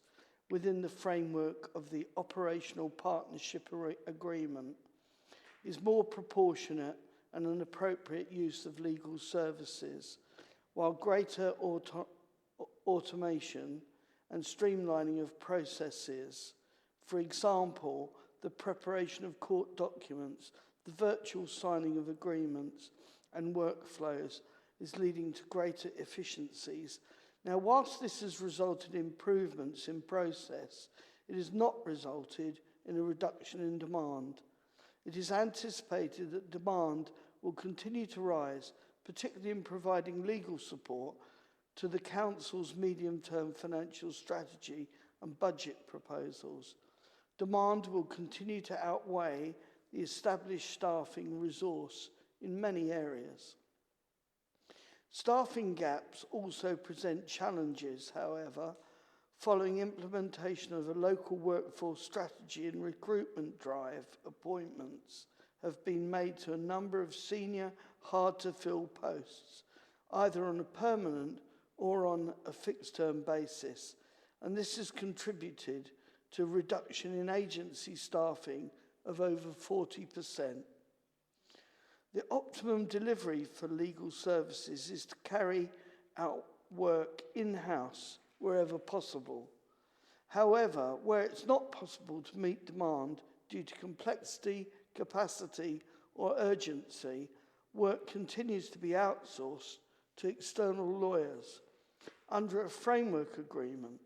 within the framework of the Operational Partnership Agreement is more proportionate and an appropriate use of legal services, while greater automation and streamlining of processes, for example, the preparation of court documents, the virtual signing of agreements and workflows, is leading to greater efficiencies. Now, whilst this has resulted in improvements in process, it has not resulted in a reduction in demand. It is anticipated that demand will continue to rise, particularly in providing legal support to the Council's medium-term financial strategy and budget proposals. Demand will continue to outweigh the established staffing resource in many areas. Staffing gaps also present challenges, however, following implementation of a local workforce strategy and recruitment drive. Appointments have been made to a number of senior, hard-to-fill posts, either on a permanent or on a fixed-term basis, and this has contributed to a reduction in agency staffing of over 40%. The optimum delivery for legal services is to carry out work in-house wherever possible. However, where it's not possible to meet demand due to complexity, capacity, or urgency, work continues to be outsourced to external lawyers under a framework agreement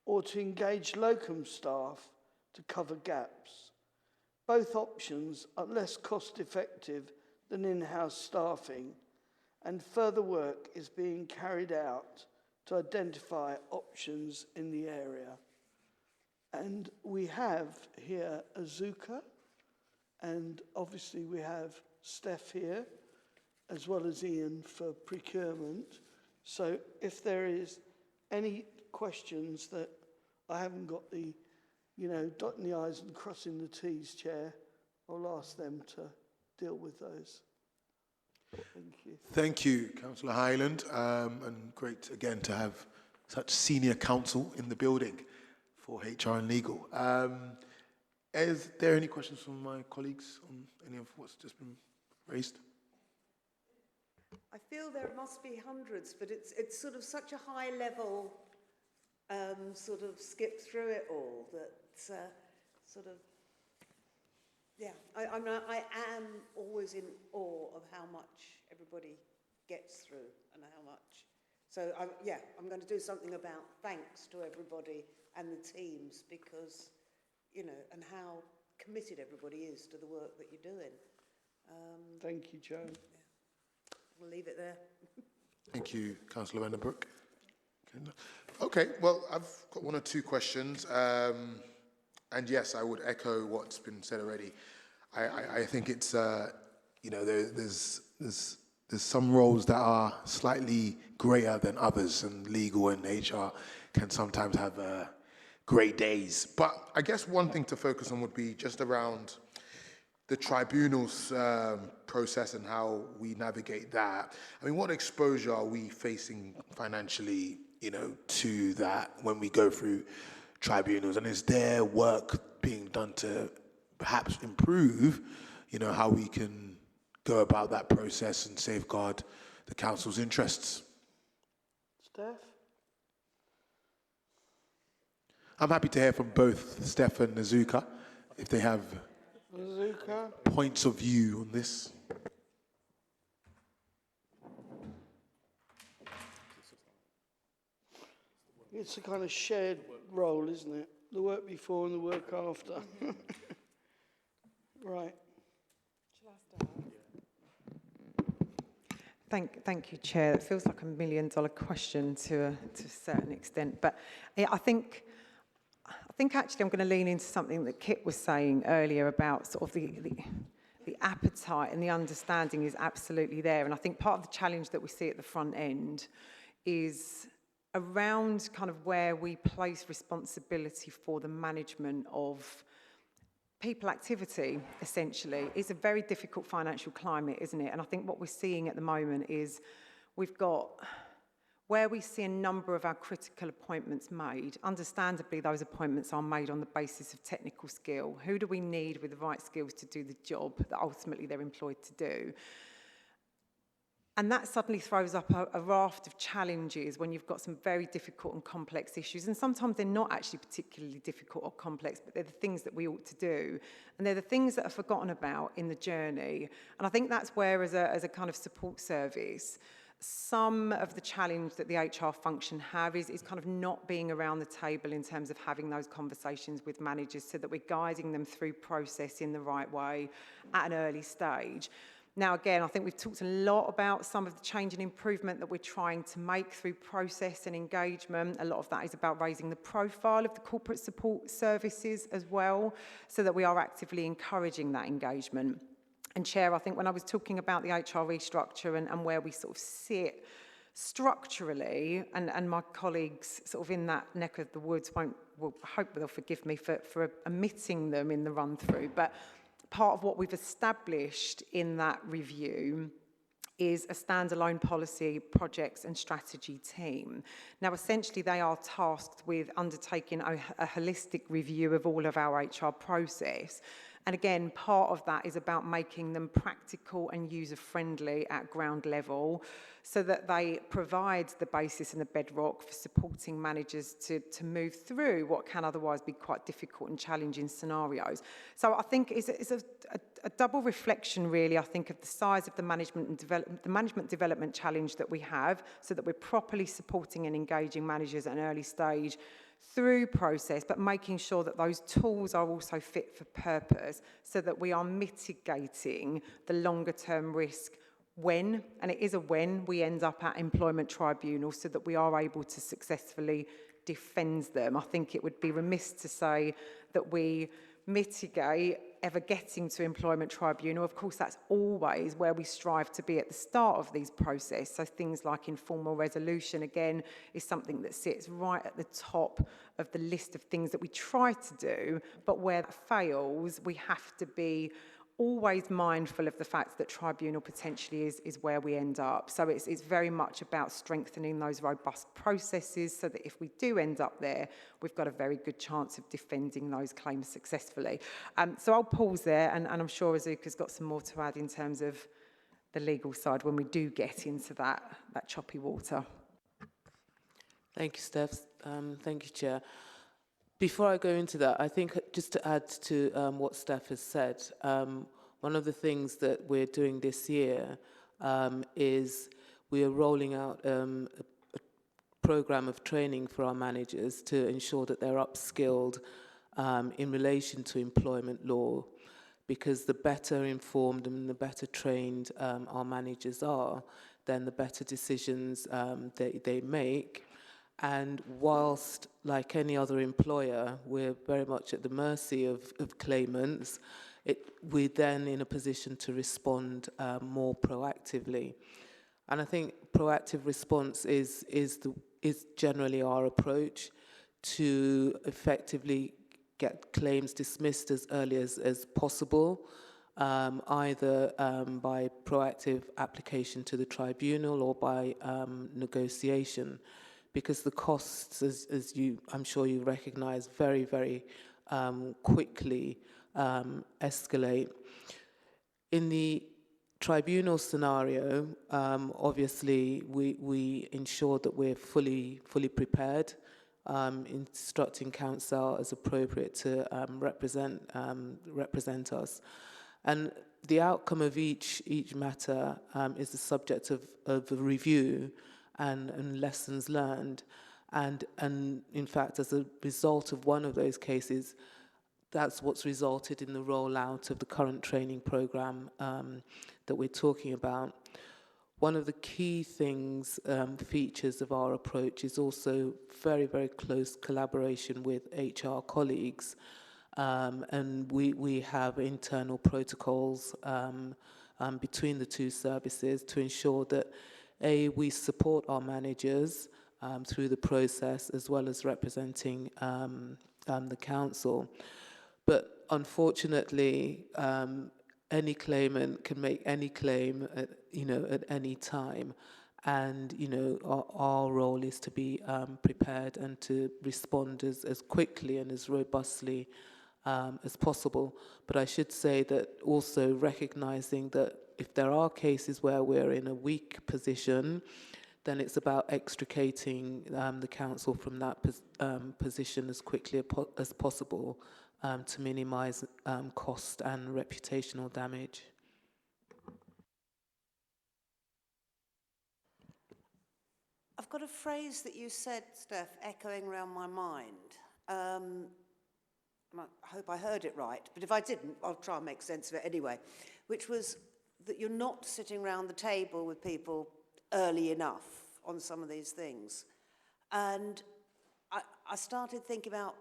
or to engage locum staff to cover gaps. Both options are less cost-effective than in-house staffing, and further work is being carried out to identify options in the area. And we have here Azuka, and obviously we have Steph here, as well as Ian for procurement. So if there is any questions that I haven't got the, dotting the I's and crossing the T's, Chair, I'll ask them to deal with those. Thank you. Thank you, Councillor Highland, and great again to have such senior counsel in the building for HR and legal. Is there any questions from my colleagues on any of what's just been raised? I feel there must be hundreds, but it's sort of such a high level sort of skip through it all that sort of, yeah, I am always in awe of how much everybody gets through and how much. So, I'm going to do something about thanks to everybody and the teams because, and how committed everybody is to the work that you're doing. Thank you, Joe. Yeah. We'll leave it there. Thank you, Councillor Vandenbroek. Okay, well, I've got one or two questions. And yes, I would echo what's been said already. I think it's, there's some roles that are slightly greater than others, and legal and HR can sometimes have great days. But I guess one thing to focus on would be just around the tribunals process and how we navigate that. I mean, what exposure are we facing financially, to that when we go through tribunals? And is there work being done to perhaps improve, how we can go about that process and safeguard the council's interests? Steph? I'm happy to hear from both Steph and Azuka, if they have points of view on this. It's a kind of shared role, isn't it? The work before and the work after. Right. Shall I start? Thank you, Chair. It feels like $1 million question to a certain extent, but I think actually I'm going to lean into something that Kit was saying earlier about sort of the appetite and the understanding is absolutely there, and I think part of the challenge that we see at the front end is around kind of where we place responsibility for the management of people activity, essentially. It's a very difficult financial climate, isn't it? And I think what we're seeing at the moment is we've got, where we see a number of our critical appointments made, understandably those appointments are made on the basis of technical skill. Who do we need with the right skills to do the job that ultimately they're employed to do? And that suddenly throws up a raft of challenges when you've got some very difficult and complex issues. And sometimes they're not actually particularly difficult or complex, but they're the things that we ought to do. And they're the things that are forgotten about in the journey. And I think that's where, as a kind of support service, some of the challenge that the HR function have is kind of not being around the table in terms of having those conversations with managers so that we're guiding them through process in the right way at an early stage. Now, again, I think we've talked a lot about some of the change and improvement that we're trying to make through process and engagement. A lot of that is about raising the profile of the corporate support services as well, so that we are actively encouraging that engagement. And Chair, I think when I was talking about the HR restructure and where we sort of sit structurally, and my colleagues sort of in that neck of the woods will hope they'll forgive me for omitting them in the run-through, but part of what we've established in that review is a standalone policy, projects and strategy team. Now, essentially, they are tasked with undertaking a holistic review of all of our HR process. And again, part of that is about making them practical and user-friendly at ground level so that they provide the basis and the bedrock for supporting managers to move through what can otherwise be quite difficult and challenging scenarios. So I think it's a double reflection, really, I think, of the size of the management development challenge that we have, so that we're properly supporting and engaging managers at an early stage through process, but making sure that those tools are also fit for purpose so that we are mitigating the longer term risk when, and it is a when, we end up at employment tribunals so that we are able to successfully defend them. I think it would be remiss to say that we mitigate ever getting to employment tribunal. Of course, that's always where we strive to be at the start of these processes. So things like informal resolution, again, is something that sits right at the top of the list of things that we try to do, but where that fails, we have to be always mindful of the fact that tribunal potentially is where we end up. So it's very much about strengthening those robust processes so that if we do end up there, we've got a very good chance of defending those claims successfully. So I'll pause there, and I'm sure Azuka's got some more to add in terms of the legal side when we do get into that choppy water. Thank you, Steph. Thank you, Chair. Before I go into that, I think just to add to what Steph has said, one of the things that we're doing this year is we are rolling out a program of training for our managers to ensure that they're upskilled in relation to employment law, because the better informed and the better trained our managers are, then the better decisions they make. And whilst, like any other employer, we're very much at the mercy of claimants, we're then in a position to respond more proactively. And I think proactive response is generally our approach to effectively get claims dismissed as early as possible, either by proactive application to the tribunal or by negotiation. Because the costs, as I'm sure you recognise, very, very quickly escalate. In the tribunal scenario, obviously, we ensure that we're fully prepared, instructing counsel as appropriate to represent us. And the outcome of each matter is the subject of a review and lessons learned. And in fact, as a result of one of those cases, that's what's resulted in the rollout of the current training program that we're talking about. One of the key things, features of our approach is also very, very close collaboration with HR colleagues. And we have internal protocols between the two services to ensure that we support our managers through the process, as well as representing the council. But unfortunately, any claimant can make any claim at, at any time. And, our role is to be prepared and to respond as quickly and as robustly as possible. But I should say that also recognizing that if there are cases where we're in a weak position, then it's about extricating the council from that position as quickly as possible to minimize cost and reputational damage. I've got a phrase that you said, Steph, echoing around my mind. I hope I heard it right, but if I didn't, I'll try and make sense of it anyway, which was that you're not sitting around the table with people early enough on some of these things. And I started thinking about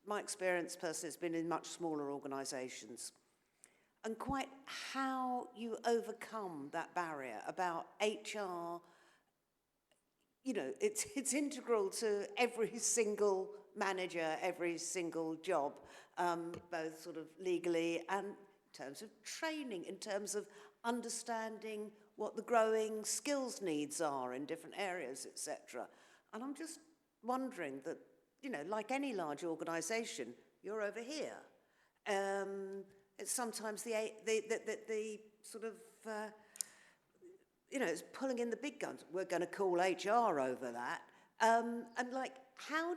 my experience personally has been in much smaller organisations, and quite how you overcome that barrier about HR. It's integral to every single manager, every single job, both sort of legally and in terms of training, in terms of understanding what the growing skills needs are in different areas, etc. And I'm just wondering that, like any large organisation, you're over here. It's sometimes the sort of, it's pulling in the big guns. We're going to call HR over that. And like, how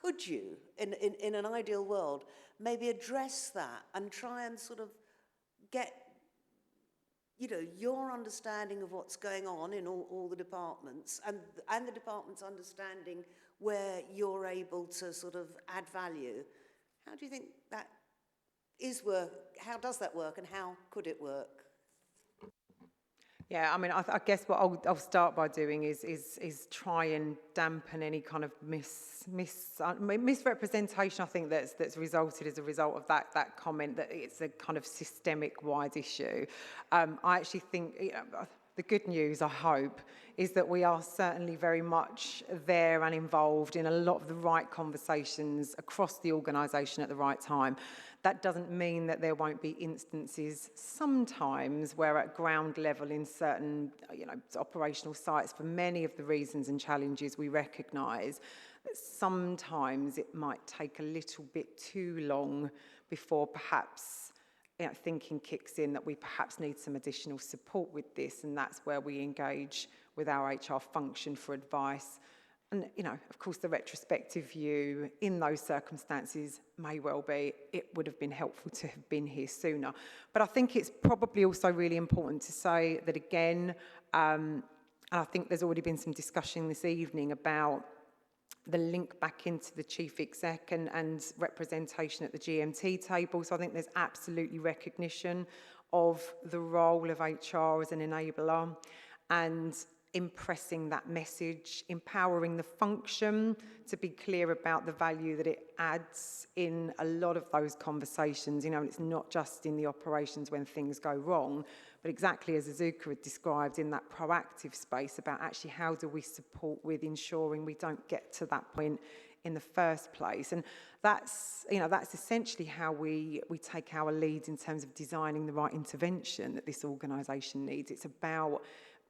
could you, in an ideal world, maybe address that and try and sort of get, your understanding of what's going on in all the departments and the department's understanding where you're able to sort of add value. How do you think that is work? How does that work and how could it work? Yeah, I mean, I guess what I'll start by doing is try and dampen any kind of misrepresentation. I think that's resulted as a result of that comment that it's a kind of systemic wide issue. I actually think the good news, I hope, is that we are certainly very much there and involved in a lot of the right conversations across the organisation at the right time. That doesn't mean that there won't be instances sometimes where at ground level in certain, operational sites, for many of the reasons and challenges we recognise, that sometimes it might take a little bit too long before perhaps thinking kicks in that we perhaps need some additional support with this, and that's where we engage with our HR function for advice. And, of course, the retrospective view in those circumstances may well be it would have been helpful to have been here sooner. But I think it's probably also really important to say that, again, and I think there's already been some discussion this evening about the link back into the chief exec and representation at the GMT table. So I think there's absolutely recognition of the role of HR as an enabler and impressing that message, empowering the function to be clear about the value that it adds in a lot of those conversations. It's not just in the operations when things go wrong, but exactly as Azuka had described in that proactive space about actually how do we support with ensuring we don't get to that point in the first place. And that's essentially how we take our leads in terms of designing the right intervention that this organisation needs. It's about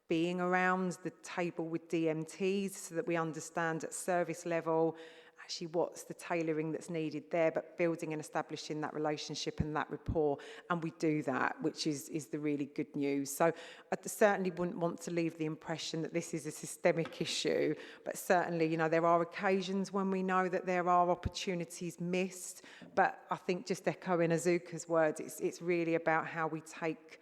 being around the table with DMTs so that we understand at service level actually what's the tailoring that's needed there, but building and establishing that relationship and that rapport. And we do that, which is the really good news. So I certainly wouldn't want to leave the impression that this is a systemic issue, but certainly, there are occasions when we know that there are opportunities missed. But I think just echoing Azuka's words, it's really about how we take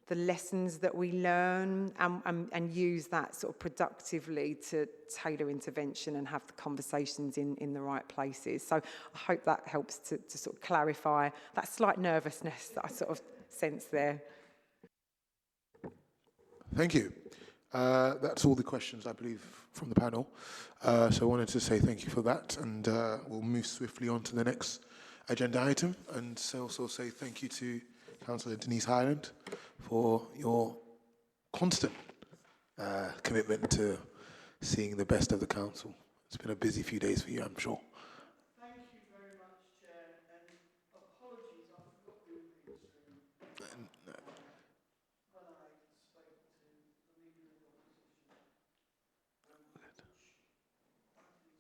the lessons that we learn and use that sort of productively to tailor intervention and have the conversations in the right places. So I hope that helps to sort of clarify that slight nervousness that I sort of sense there. Thank you. That's all the questions, I believe, from the panel. So I wanted to say thank you for that, and we'll move swiftly on to the next agenda item, and also say thank you to Councillor Denise Hyland for your constant commitment to seeing the best of the council. It's been a busy few days for you, I'm sure. Thank you very much, Chair, and apologies, I forgot the Olympics when I spoke to the Leader of the Opposition, which I can explain to you at some point. Thank you.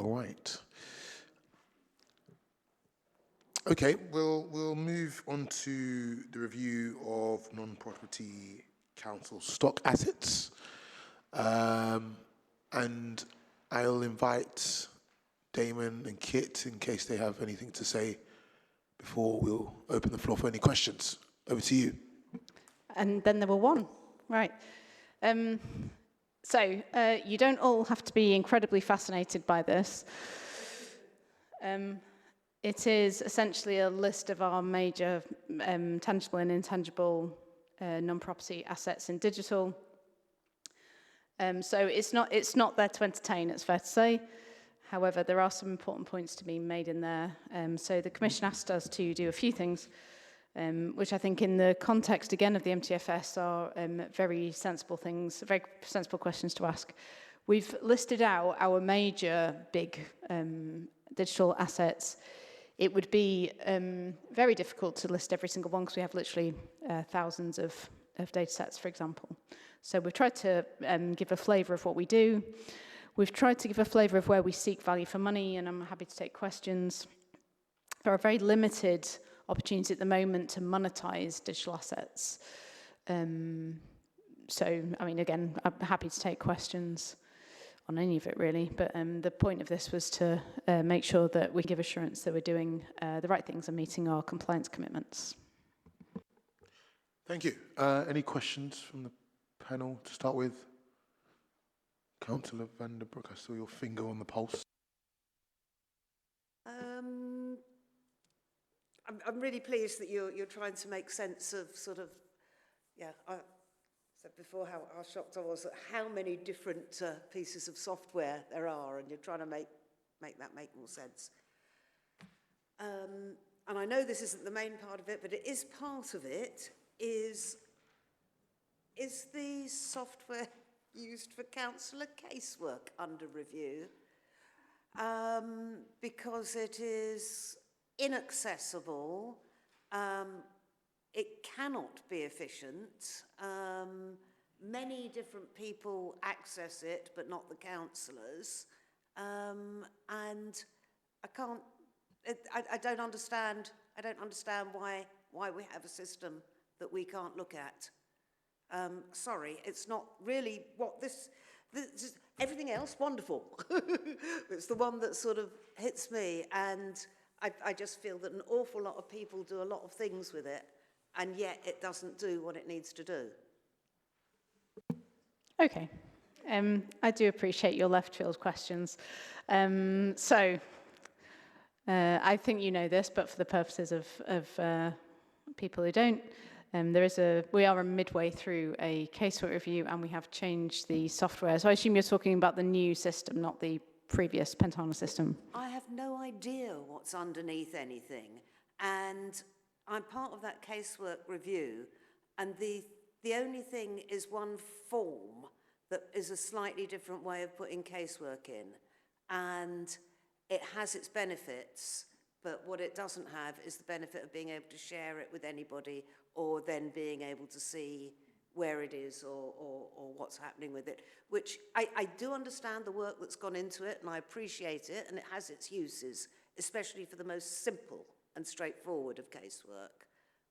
All right. Okay, we'll move on to the review of non-property council stock assets. And I'll invite Damon and Kit in case they have anything to say before we'll open the floor for any questions. Over to you. And then there were one. Right. So you don't all have to be incredibly fascinated by this. It is essentially a list of our major tangible and intangible non-property assets in digital. So it's not there to entertain, it's fair to say. However, there are some important points to be made in there. So the Commission asked us to do a few things, which I think in the context, again, of the MTFS are very sensible things, very sensible questions to ask. We've listed out our major big digital assets. It would be very difficult to list every single one because we have literally thousands of data sets, for example. So we've tried to give a flavour of what we do. We've tried to give a flavour of where we seek value for money, and I'm happy to take questions. There are very limited opportunities at the moment to monetize digital assets. So, I mean, again, I'm happy to take questions on any of it, really. But the point of this was to make sure that we give assurance that we're doing the right things and meeting our compliance commitments. Thank you. Any questions from the panel to start with? Councillor van der Broek, I saw your finger on the pulse. I'm really pleased that you're trying to make sense of sort of, yeah, I said before how shocked I was at how many different pieces of software there are, and you're trying to make that make more sense. And I know this isn't the main part of it, but it is part of it, is the software used for councillor casework under review? Because it is inaccessible, it cannot be efficient, many different people access it, but not the councillors, and I don't understand why we have a system that we can't look at. Sorry, it's not really what this everything else, wonderful. It's the one that sort of hits me, and I just feel that an awful lot of people do a lot of things with it, and yet it doesn't do what it needs to do. Okay. I do appreciate your left field questions. I think you know this, but for the purposes of people who don't, we are midway through a casework review, and we have changed the software. So I assume you're talking about the new system, not the previous Pentana system. I have no idea what's underneath anything, and I'm part of that casework review, and the only thing is one form that is a slightly different way of putting casework in, and it has its benefits, but what it doesn't have is the benefit of being able to share it with anybody, or then being able to see where it is or what's happening with it, which I do understand the work that's gone into it, and I appreciate it, and it has its uses, especially for the most simple and straightforward of casework.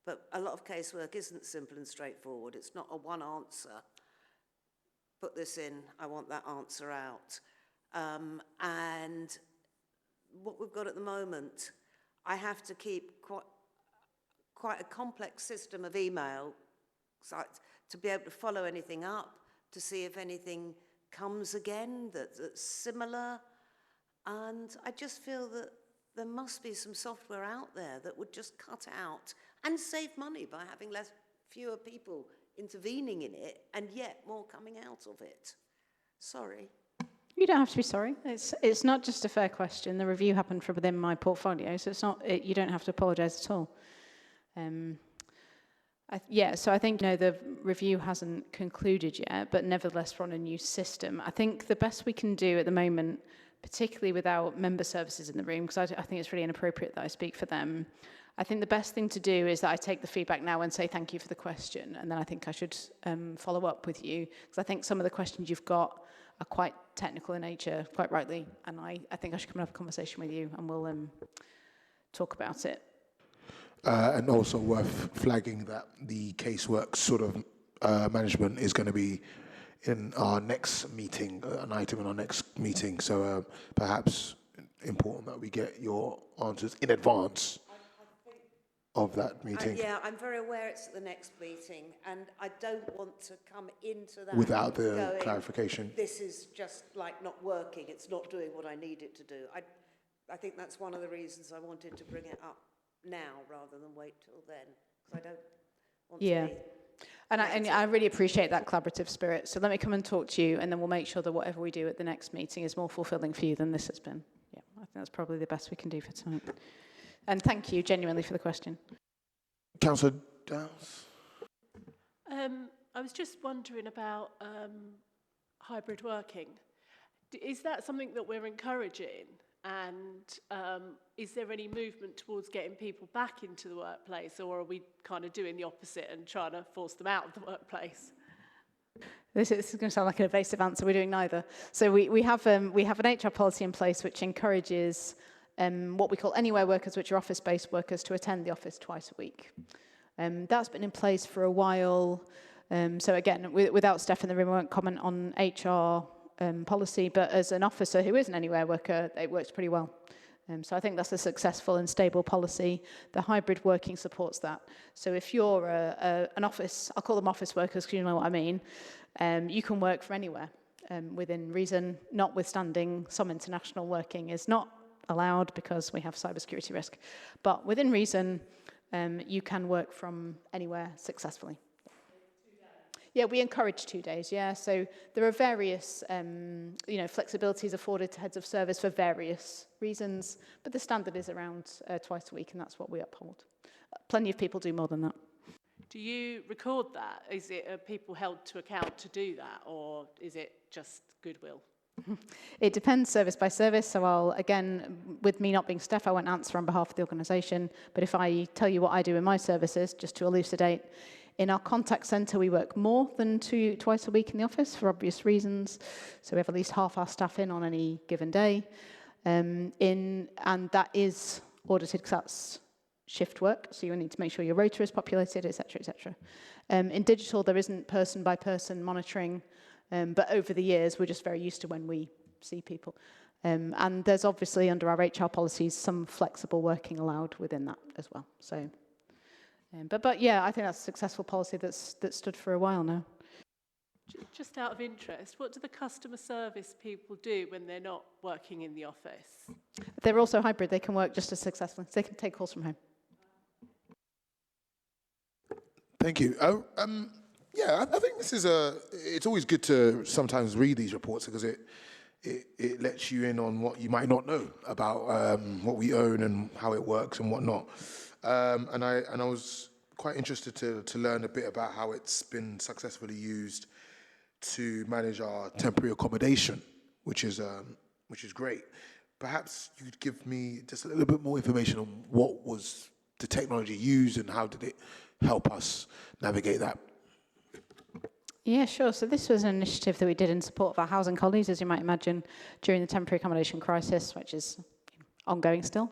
But a lot of casework isn't simple and straightforward. It's not a one answer. Put this in, I want that answer out. And what we've got at the moment, I have to keep quite a complex system of email to be able to follow anything up, to see if anything comes again that's similar. And I just feel that there must be some software out there that would just cut out and save money by having fewer people intervening in it, and yet more coming out of it. Sorry. You don't have to be sorry. It's not just a fair question. The review happened from within my portfolio, so it's not. You don't have to apologise at all. Yeah, so I think, the review hasn't concluded yet, but nevertheless we're on a new system. I think the best we can do at the moment, particularly without member services in the room, because I think it's really inappropriate that I speak for them, I think the best thing to do is that I take the feedback now and say thank you for the question, and then I think I should follow up with you, because I think some of the questions you've got are quite technical in nature, quite rightly, and I think I should come and have a conversation with you, and we'll talk about it. And also worth flagging that the casework sort of management is going to be in our next meeting, an item in our next meeting. So perhaps important that we get your answers in advance of that meeting. Yeah, I'm very aware it's at the next meeting, and I don't want to come into that Without the going, clarification. This is just like not working. It's not doing what I need it to do. I think that's one of the reasons I wanted to bring it up now rather than wait till then, because I don't want to be... And I really appreciate that collaborative spirit. So let me come and talk to you, and then we'll make sure that whatever we do at the next meeting is more fulfilling for you than this has been. Yeah, I think that's probably the best we can do for tonight. And thank you genuinely for the question. Councillor Downs? I was just wondering about hybrid working. Is that something that we're encouraging? And is there any movement towards getting people back into the workplace, or are we kind of doing the opposite and trying to force them out of the workplace? This is going to sound like an evasive answer. We're doing neither. So we have an HR policy in place which encourages what we call anywhere workers, which are office-based workers, to attend the office twice a week. That's been in place for a while. So again, without Steph in the room, I won't comment on HR policy, but as an officer who is an anywhere worker, it works pretty well. So I think that's a successful and stable policy. The hybrid working supports that. So if you're an office, I'll call them office workers because you know what I mean, you can work from anywhere within reason, notwithstanding some international working is not allowed because we have cybersecurity risk. But within reason, you can work from anywhere successfully. Yeah, we encourage 2 days, yeah. So there are various, flexibilities afforded to heads of service for various reasons, but the standard is around twice a week, and that's what we uphold. Plenty of people do more than that. Do you record that? Is it people held to account to do that, or is it just goodwill? It depends service by service, so I'll, again, with me not being Steph, I won't answer on behalf of the organisation, but if I tell you what I do in my services, just to elucidate, in our contact centre, we work more than twice a week in the office for obvious reasons. So we have at least half our staff in on any given day. And that is audited because that's shift work. So you need to make sure your rota is populated, et cetera, et cetera. In digital, there isn't person-by-person monitoring. But over the years, we're just very used to when we see people. And there's obviously, under our HR policies, some flexible working allowed within that as well. So... But yeah, I think that's a successful policy that's stood for a while now. Just out of interest, what do the customer service people do when they're not working in the office? They're also hybrid. They can work just as successfully. So they can take calls from home. Thank you. Yeah, I think this is it's always good to sometimes read these reports because it lets you in on what you might not know about what we own and how it works and whatnot. And I was quite interested to learn a bit about how it's been successfully used to manage our temporary accommodation, which is great. Perhaps you could give me just a little bit more information on what was the technology used and how did it help us navigate that? Yeah, sure. So this was an initiative that we did in support of our housing colleagues, as you might imagine, during the temporary accommodation crisis, which is ongoing still.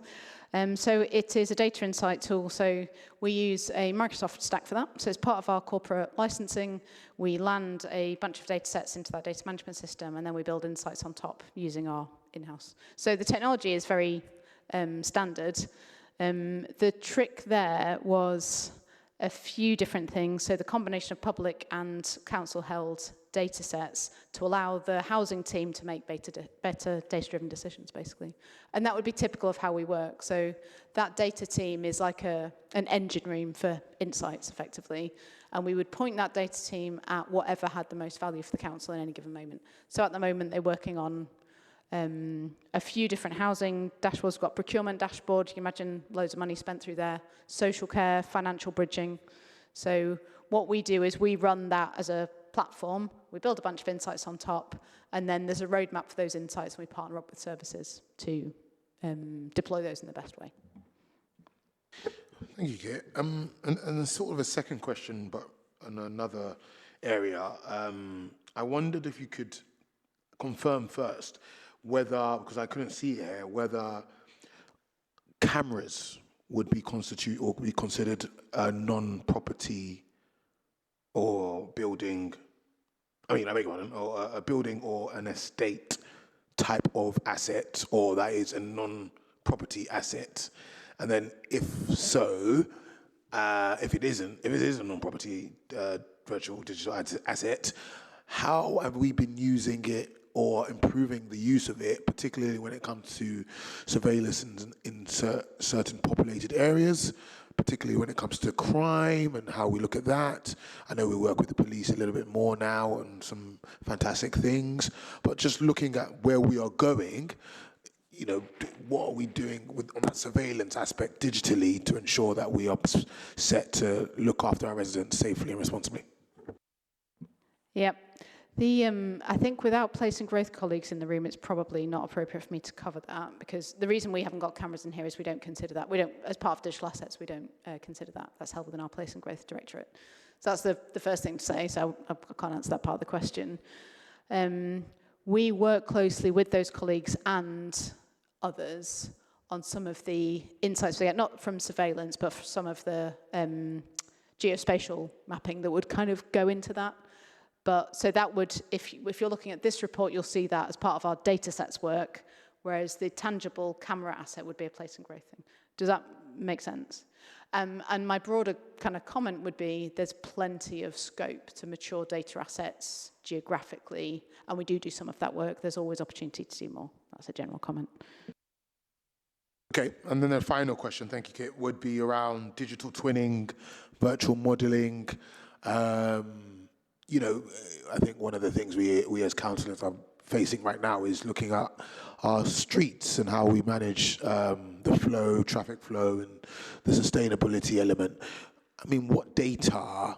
So it is a data insight tool. So we use a Microsoft stack for that. So as part of our corporate licensing, we land a bunch of data sets into that data management system, and then we build insights on top using our in-house. So the technology is very standard. The trick there was a few different things. So the combination of public and council-held data sets to allow the housing team to make better data-driven decisions, basically. And that would be typical of how we work. So that data team is like an engine room for insights, effectively. And we would point that data team at whatever had the most value for the council in any given moment. So at the moment, they're working on a few different housing dashboards. We've got procurement dashboard. You can imagine loads of money spent through there. Social care, financial bridging. So what we do is we run that as a platform, we build a bunch of insights on top, and then there's a roadmap for those insights, and we partner up with services to deploy those in the best way. Thank you, Kate. And sort of a second question, but on another area. I wondered if you could confirm first whether, because I couldn't see it here, whether cameras would be considered a non-property or building. I beg your pardon, or a building or an estate type of asset, or that is a non-property asset. And then if so, if it is a non-property virtual digital asset, how have we been using it or improving the use of it, particularly when it comes to surveillance in certain populated areas, particularly when it comes to crime and how we look at that? I know we work with the police a little bit more now and some fantastic things, but just looking at where we are going, what are we doing on that surveillance aspect digitally to ensure that we are set to look after our residents safely and responsibly? Yep. I think without place and growth colleagues in the room, it's probably not appropriate for me to cover that, because the reason we haven't got cameras in here is we don't consider that. We don't, as part of digital assets, we don't consider that. That's held within our place and growth directorate. So that's the first thing to say, so I can't answer that part of the question. We work closely with those colleagues and others on some of the insights we get, not from surveillance, but from some of the geospatial mapping that would kind of go into that. But so that would, if you're looking at this report, you'll see that as part of our data sets work, whereas the tangible camera asset would be a place and growth thing. Does that make sense? And my broader kind of comment would be there's plenty of scope to mature data assets geographically, and we do some of that work. There's always opportunity to do more. That's a general comment. Okay, and then the final question, thank you, Kate, would be around digital twinning, virtual modelling. I think one of the things we as councillors are facing right now is looking at our streets and how we manage the traffic flow, and the sustainability element. I mean, what data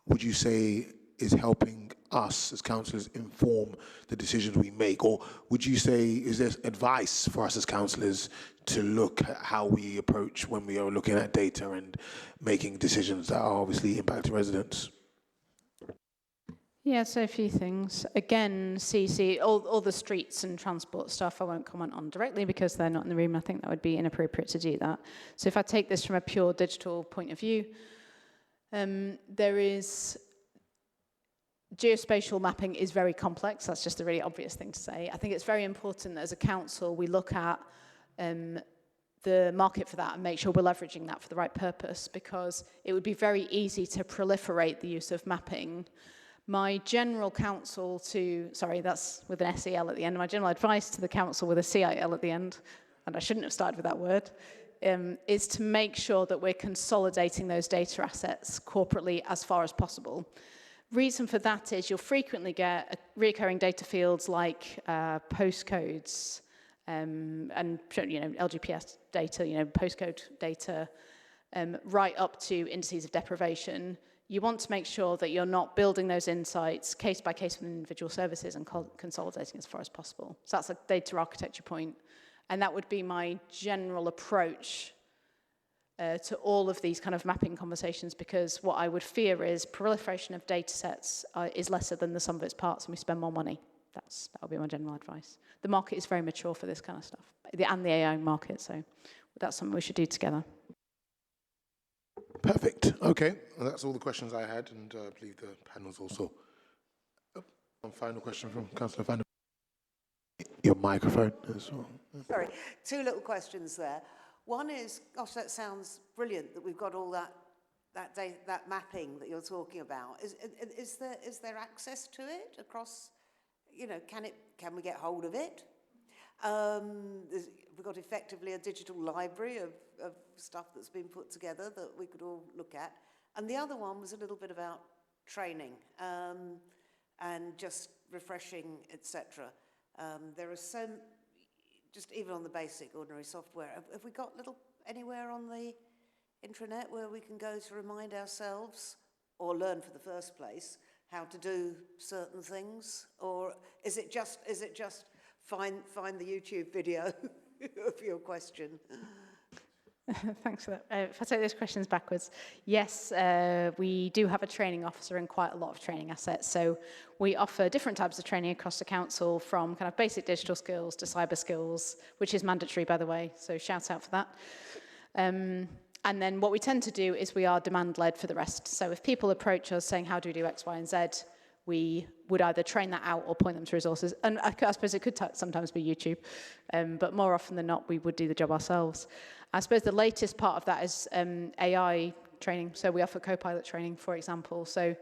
would you say is helping us as councillors inform the decisions we make? Or would you say, is there advice for us as councillors to look at how we approach when we are looking at data and making decisions that are obviously impacting residents? Yeah, so a few things. Again, all the streets and transport stuff I won't comment on directly because they're not in the room. I think that would be inappropriate to do that. So if I take this from a pure digital point of view, there is geospatial mapping is very complex. That's just a really obvious thing to say. I think it's very important that as a council we look at the market for that and make sure we're leveraging that for the right purpose, because it would be very easy to proliferate the use of mapping. My general counsel sorry, that's with an SEL at the end, my general advice to the council with a CIL at the end, and I shouldn't have started with that word, is to make sure that we're consolidating those data assets corporately as far as possible. Reason for that is you'll frequently get recurring data fields like postcodes and LGPS data, postcode data, right up to indices of deprivation. You want to make sure that you're not building those insights case by case with individual services and consolidating as far as possible. So that's a data architecture point. And that would be my general approach to all of these kind of mapping conversations, because what I would fear is proliferation of data sets is lesser than the sum of its parts, and we spend more money. That would be my general advice. The market is very mature for this kind of stuff, and the AI market, so that's something we should do together. Perfect. Okay, well, that's all the questions I had, and I believe the panel's also. One final question from Councillor Van. Your microphone as well. Sorry, two little questions there. One is, gosh, that sounds brilliant that we've got all that mapping that you're talking about. Is there access to it across? Can we get hold of it? We've got effectively a digital library of stuff that's been put together that we could all look at. And the other one was a little bit about training and just refreshing, etc. There are just even on the basic ordinary software. Have we got anywhere on the intranet where we can go to remind ourselves or learn for the first place how to do certain things? Or is it just find the YouTube video of your question? Thanks for that. If I take those questions backwards, yes, we do have a training officer and quite a lot of training assets. So we offer different types of training across the council, from kind of basic digital skills to cyber skills, which is mandatory, by the way. So shout out for that. And then what we tend to do is we are demand-led for the rest. So if people approach us saying, how do we do X, Y, and Z, we would either train that out or point them to resources. And I suppose it could sometimes be YouTube, but more often than not, we would do the job ourselves. I suppose the latest part of that is AI training. So we offer Copilot training, for example. So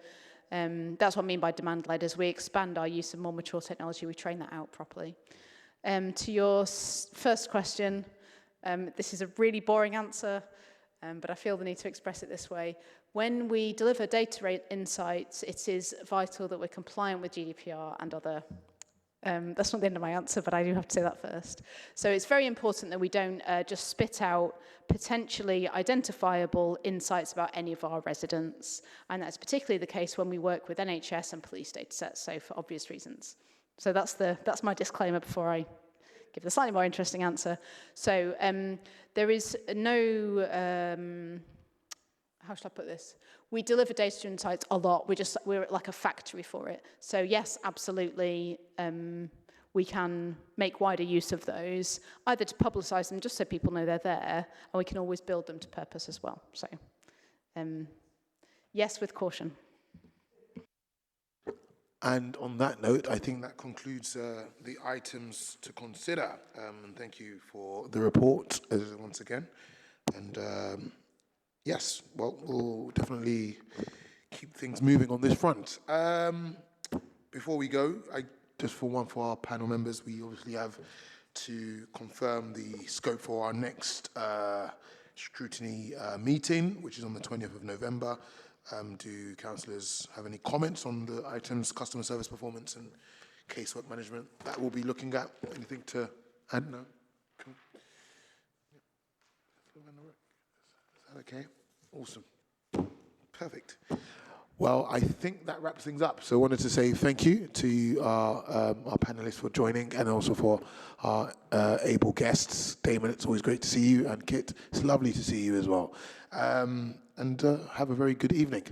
that's what I mean by demand-led. As we expand our use of more mature technology, we train that out properly. To your first question, this is a really boring answer, but I feel the need to express it this way. When we deliver data rate insights, it is vital that we're compliant with GDPR and other. That's not the end of my answer, but I do have to say that first. So it's very important that we don't just spit out potentially identifiable insights about any of our residents. And that's particularly the case when we work with NHS and police data sets, so for obvious reasons. So that's my disclaimer before I give the slightly more interesting answer. So there is no, how should I put this? We deliver data insights a lot. We're like a factory for it. So yes, absolutely, we can make wider use of those, either to publicise them just so people know they're there, and we can always build them to purpose as well. So yes, with caution. And on that note, I think that concludes the items to consider. And thank you for the report once again. And yes, well, we'll definitely keep things moving on this front. Before we go, for our panel members, we obviously have to confirm the scope for our next scrutiny meeting, which is on the 20th of November. Do councillors have any comments on the items, customer service performance and casework management that we'll be looking at? Anything to add? No? Cool. Is that okay? Awesome. Perfect. Well, I think that wraps things up. So I wanted to say thank you to our panelists for joining, and also for our able guests. Damon, it's always great to see you, and Kit, it's lovely to see you as well. And have a very good evening.